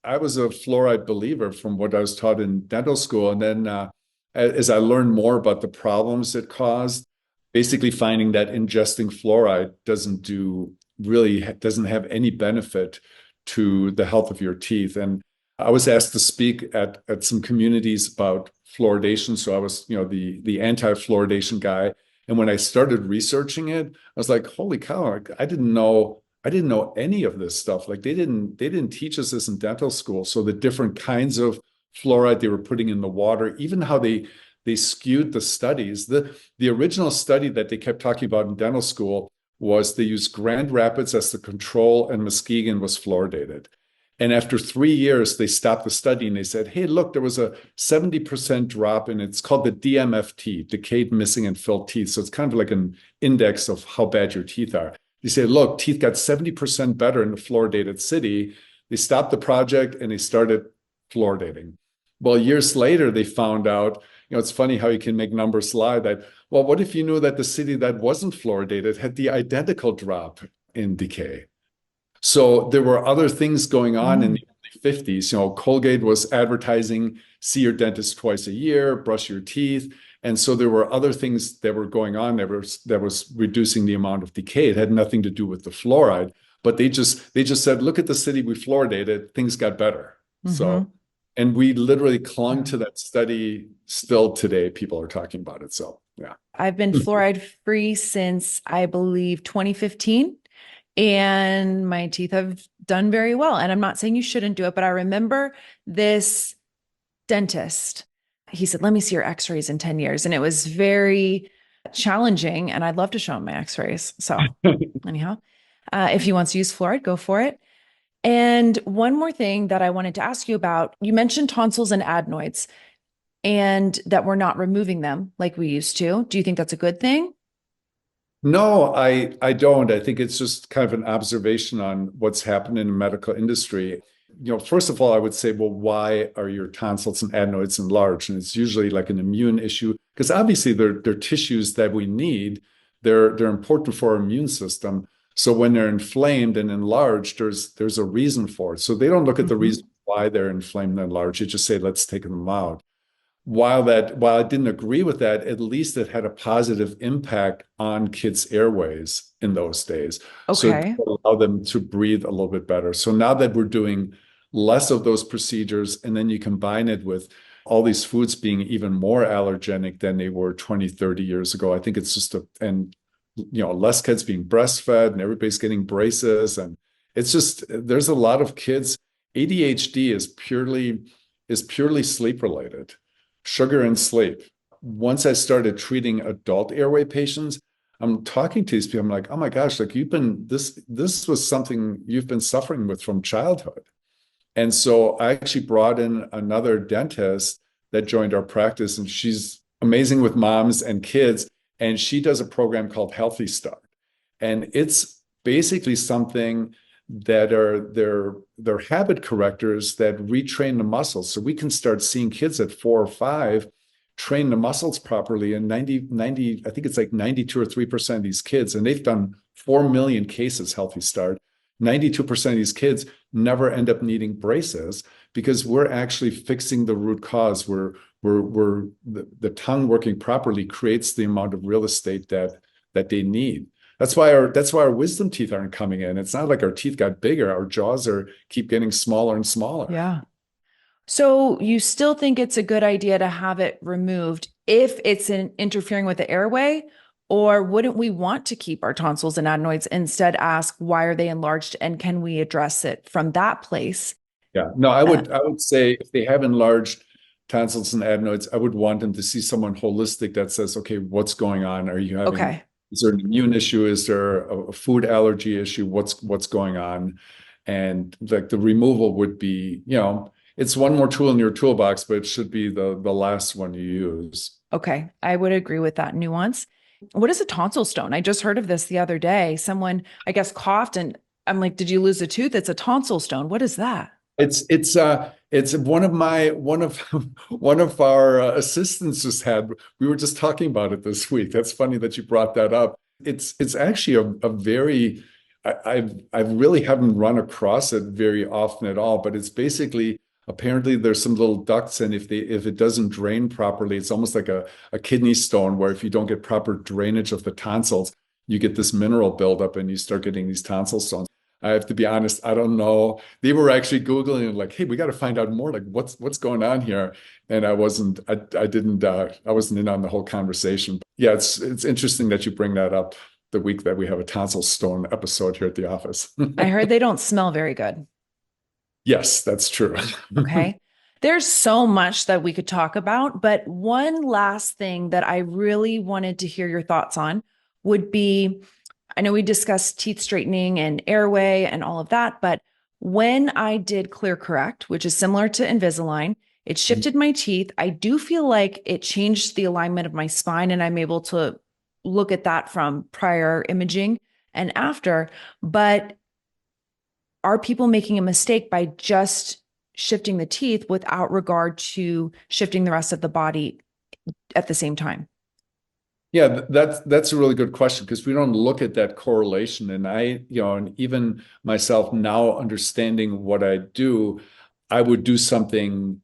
a fluoride believer from what I was taught in dental school, and then as I learned more about the problems it caused, basically finding that ingesting fluoride doesn't have any benefit to the health of your teeth. And I was asked to speak at some communities about fluoridation. So I was, the anti-fluoridation guy. And when I started researching it, I was like, holy cow, I didn't know any of this stuff. Like they didn't teach us this in dental school. So the different kinds of fluoride they were putting in the water, even how they skewed the studies. The original study that they kept talking about in dental school was they used Grand Rapids as the control, and Muskegon was fluoridated. And after 3 years, they stopped the study and they said, hey, look, there was a 70% drop, and it's called the DMFT, decayed, missing, and filled teeth. So it's kind of like an index of how bad your teeth are. They say, look, teeth got 70% better in the fluoridated city. They stopped the project and they started fluoridating. Well, years later, they found out, it's funny how you can make numbers lie, that, well, what if you knew that the city that wasn't fluoridated had the identical drop in decay? So there were other things going on in the early 50s. Colgate was advertising, see your dentist twice a year, brush your teeth. And so there were other things that were going on that was reducing the amount of decay. It had nothing to do with the fluoride, but they just said, look at the city we fluoridated, things got better. So, and we literally clung to that study. Still today, people are talking about it. So yeah. I've been fluoride-free since, I believe, 2015. And my teeth have done very well. And I'm not saying you shouldn't do it, but I remember this dentist, he said, let me see your x-rays in 10 years. And it was very challenging. And I'd love to show him my x-rays. So anyhow, if he wants to use fluoride, go for it. And one more thing that I wanted to ask you about, you mentioned tonsils and adenoids, and that we're not removing them like we used to. Do you think that's a good thing? No, I don't. I think it's just kind of an observation on what's happened in the medical industry. First of all, I would say, well, why are your tonsils and adenoids enlarged? And it's usually like an immune issue, because obviously they're tissues that we need. They're important for our immune system. So when they're inflamed and enlarged, there's a reason for it. So they don't look at the reason why they're inflamed and enlarged. They just say, let's take them out. While I didn't agree with that, at least it had a positive impact on kids' airways in those days. So it allowed them to breathe a little bit better. So now that we're doing less of those procedures, and then you combine it with all these foods being even more allergenic than they were 20, 30 years ago, I think it's just less kids being breastfed, and everybody's getting braces. And it's just, there's a lot of kids. ADHD is purely sleep related. Sugar and sleep. Once I started treating adult airway patients, I'm talking to these people. I'm like, oh my gosh, like this was something you've been suffering with from childhood. And so I actually brought in another dentist that joined our practice, and she's amazing with moms and kids. And she does a program called Healthy Start. And it's basically something that are they're habit correctors that retrain the muscles. So we can start seeing kids at 4 or 5 train the muscles properly. And 90, I think it's like 92 or 3% of these kids, and they've done 4 million cases, Healthy Start. 92% of these kids never end up needing braces because we're actually fixing the root cause. The tongue working properly creates the amount of real estate that they need. That's why our wisdom teeth aren't coming in. It's not like our teeth got bigger. Our jaws keep getting smaller and smaller. Yeah. So you still think it's a good idea to have it removed if it's interfering with the airway, or wouldn't we want to keep our tonsils and adenoids, instead ask, why are they enlarged and can we address it from that place? Yeah, no, I would say if they have enlarged tonsils and adenoids, I would want them to see someone holistic that says, okay, what's going on? Are you having, is there an immune issue? Is there a food allergy issue? What's going on? And like the removal would be, it's one more tool in your toolbox, but it should be the last one you use. Okay, I would agree with that nuance. What is a tonsil stone? I just heard of this the other day. Someone, I guess, coughed, and I'm like, did you lose a tooth? It's a tonsil stone. What is that? It's one of our assistants just had. We were just talking about it this week. That's funny that you brought that up. It's actually a very, I really haven't run across it very often at all, but it's basically, apparently there's some little ducts, and if it doesn't drain properly, it's almost like a kidney stone, where if you don't get proper drainage of the tonsils, you get this mineral buildup and you start getting these tonsil stones. I have to be honest, I don't know. They were actually Googling like, hey, we got to find out more, like what's going on here. And I wasn't in on the whole conversation. But yeah, it's interesting that you bring that up the week that we have a tonsil stone episode here at the office. I heard they don't smell very good. Yes, that's true. Okay. There's so much that we could talk about, but one last thing that I really wanted to hear your thoughts on would be, I know we discussed teeth straightening and airway and all of that, but when I did Clear Correct, which is similar to Invisalign, it shifted my teeth. I do feel like it changed the alignment of my spine, and I'm able to look at that from prior imaging and after. But are people making a mistake by just shifting the teeth without regard to shifting the rest of the body at the same time? Yeah, that's a really good question, because we don't look at that correlation. And and even myself now understanding what I do, I would do something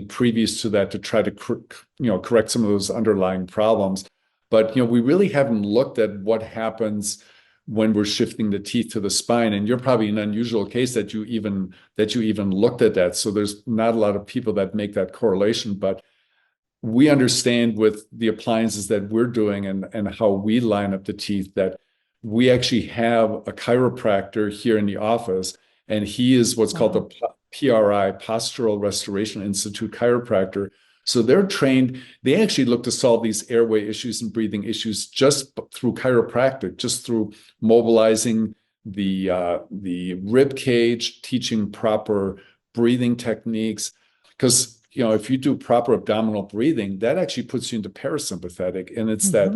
previous to that to try to correct some of those underlying problems. But we really haven't looked at what happens when we're shifting the teeth to the spine. And you're probably an unusual case that you even looked at that. So there's not a lot of people that make that correlation, but we understand with the appliances that we're doing and how we line up the teeth, that we actually have a chiropractor here in the office, and he is what's called the PRI, Postural Restoration Institute chiropractor. So they're trained, they actually look to solve these airway issues and breathing issues just through chiropractic, just through mobilizing the rib cage, teaching proper breathing techniques. Because if you do proper abdominal breathing, that actually puts you into parasympathetic, and it's that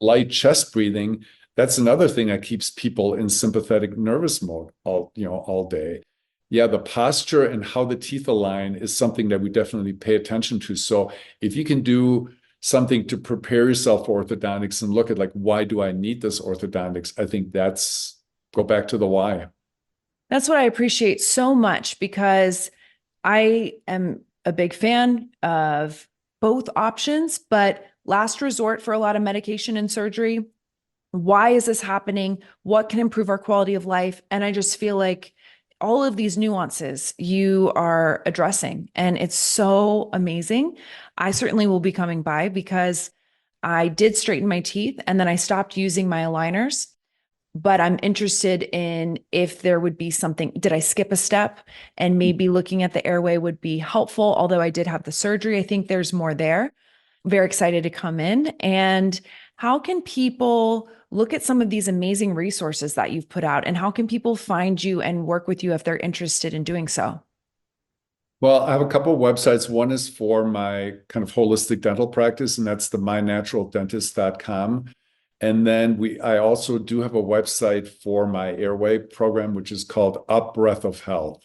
light chest breathing. That's another thing that keeps people in sympathetic nervous mode all day. Yeah, the posture and how the teeth align is something that we definitely pay attention to. So if you can do something to prepare yourself for orthodontics and look at like, why do I need this orthodontics? I think go back to the why. That's what I appreciate so much, because I am a big fan of both options, but last resort for a lot of medication and surgery. Why is this happening? What can improve our quality of life? And I just feel like all of these nuances you are addressing, and it's so amazing. I certainly will be coming by, because I did straighten my teeth and then I stopped using my aligners. But I'm interested in if there would be something, did I skip a step? And maybe looking at the airway would be helpful. Although I did have the surgery, I think there's more there. Very excited to come in. And how can people look at some of these amazing resources that you've put out, and how can people find you and work with you if they're interested in doing so? Well, I have a couple of websites. One is for my kind of holistic dental practice, and that's the mynaturaldentist.com. And then I also do have a website for my airway program, which is called A Breath of Health.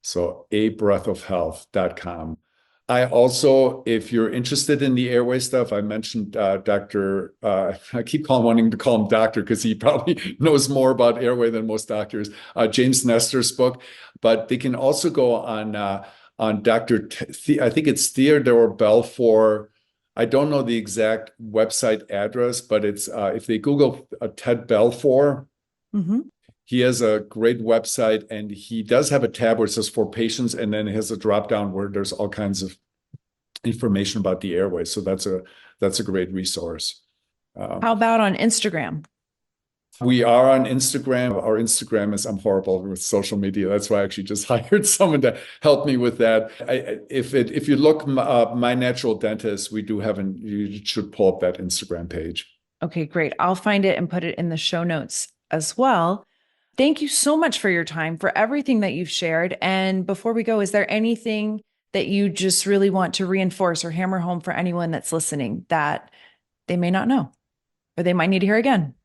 So abreathofhealth.com. I also, if you're interested in the airway stuff, I mentioned Dr. I keep wanting to call him doctor because he probably knows more about airway than most doctors, James Nestor's book. But they can also go on Dr. I think it's Theodore Belfour. I don't know the exact website address, but it's if they Google Ted Belfour, he has a great website, and he does have a tab where it says for patients, and then it has a drop down where there's all kinds of information about the airway. So that's a great resource. How about on Instagram? We are on Instagram. Our Instagram is, I'm horrible with social media. That's why I actually just hired someone to help me with that. If you look My Natural Dentist, we do have you should pull up that Instagram page. Okay, great. I'll find it and put it in the show notes as well. Thank you so much for your time, for everything that you've shared. And before we go, is there anything that you just really want to reinforce or hammer home for anyone that's listening that they may not know, or they might need to hear again?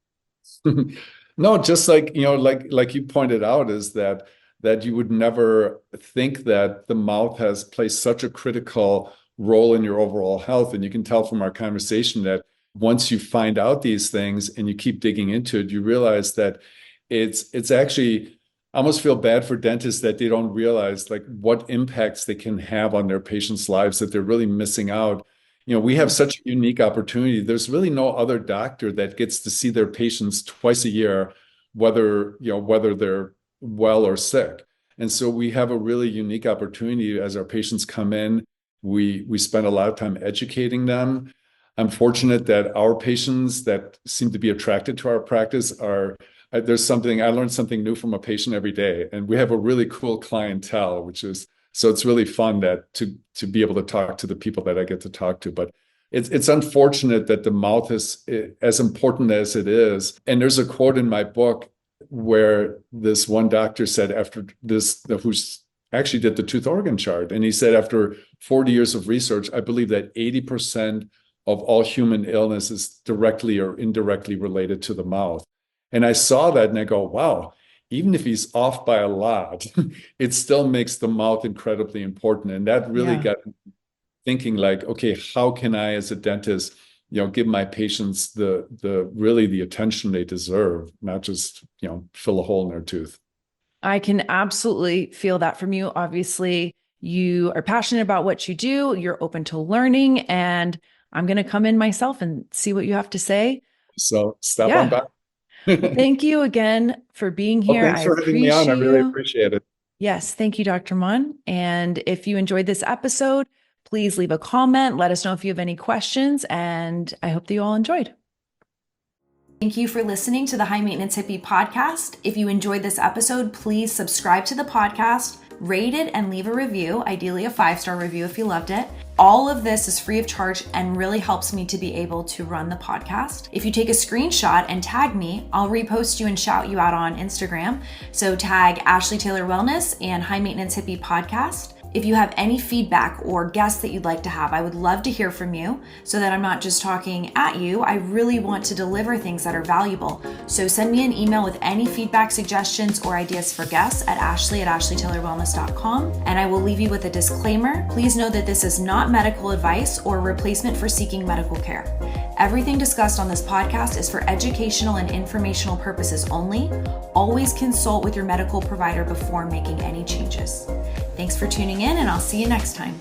No, just like you pointed out, is that you would never think that the mouth plays such a critical role in your overall health. And you can tell from our conversation that once you find out these things and you keep digging into it, you realize that it's actually, I almost feel bad for dentists that they don't realize like what impacts they can have on their patients' lives, that they're really missing out. We have such a unique opportunity. There's really no other doctor that gets to see their patients twice a year, whether they're well or sick. And so we have a really unique opportunity as our patients come in. We spend a lot of time educating them. I'm fortunate that our patients that seem to be attracted to our practice I learned something new from a patient every day. And we have a really cool clientele, so it's really fun to be able to talk to the people that I get to talk to. But it's unfortunate that the mouth is as important as it is. And there's a quote in my book where this one doctor said after this, who's actually did the tooth organ chart. And he said, after 40 years of research, I believe that 80% of all human illness is directly or indirectly related to the mouth. And I saw that and I go, wow, even if he's off by a lot, it still makes the mouth incredibly important. And that really got me thinking like, okay, how can I as a dentist, give my patients the attention they deserve, not just, fill a hole in their tooth. I can absolutely feel that from you. Obviously, you are passionate about what you do. You're open to learning, and I'm going to come in myself and see what you have to say. So stop on by. Thank you again for being here. Thanks for having me on. I really appreciate it. Yes. Thank you, Dr. Mahn. And if you enjoyed this episode, please leave a comment. Let us know if you have any questions, and I hope that you all enjoyed. Thank you for listening to the High Maintenance Hippie podcast. If you enjoyed this episode, please subscribe to the podcast, rate it, and leave a review, ideally a 5-star review if you loved it. All of this is free of charge and really helps me to be able to run the podcast. If you take a screenshot and tag me, I'll repost you and shout you out on Instagram. So tag Ashley Taylor Wellness and High Maintenance Hippie Podcast. If you have any feedback or guests that you'd like to have, I would love to hear from you so that I'm not just talking at you. I really want to deliver things that are valuable. So send me an email with any feedback, suggestions, or ideas for guests at ashley@ashleytaylorwellness.com. And I will leave you with a disclaimer. Please know that this is not medical advice or replacement for seeking medical care. Everything discussed on this podcast is for educational and informational purposes only. Always consult with your medical provider before making any changes. Thanks for tuning in, and I'll see you next time.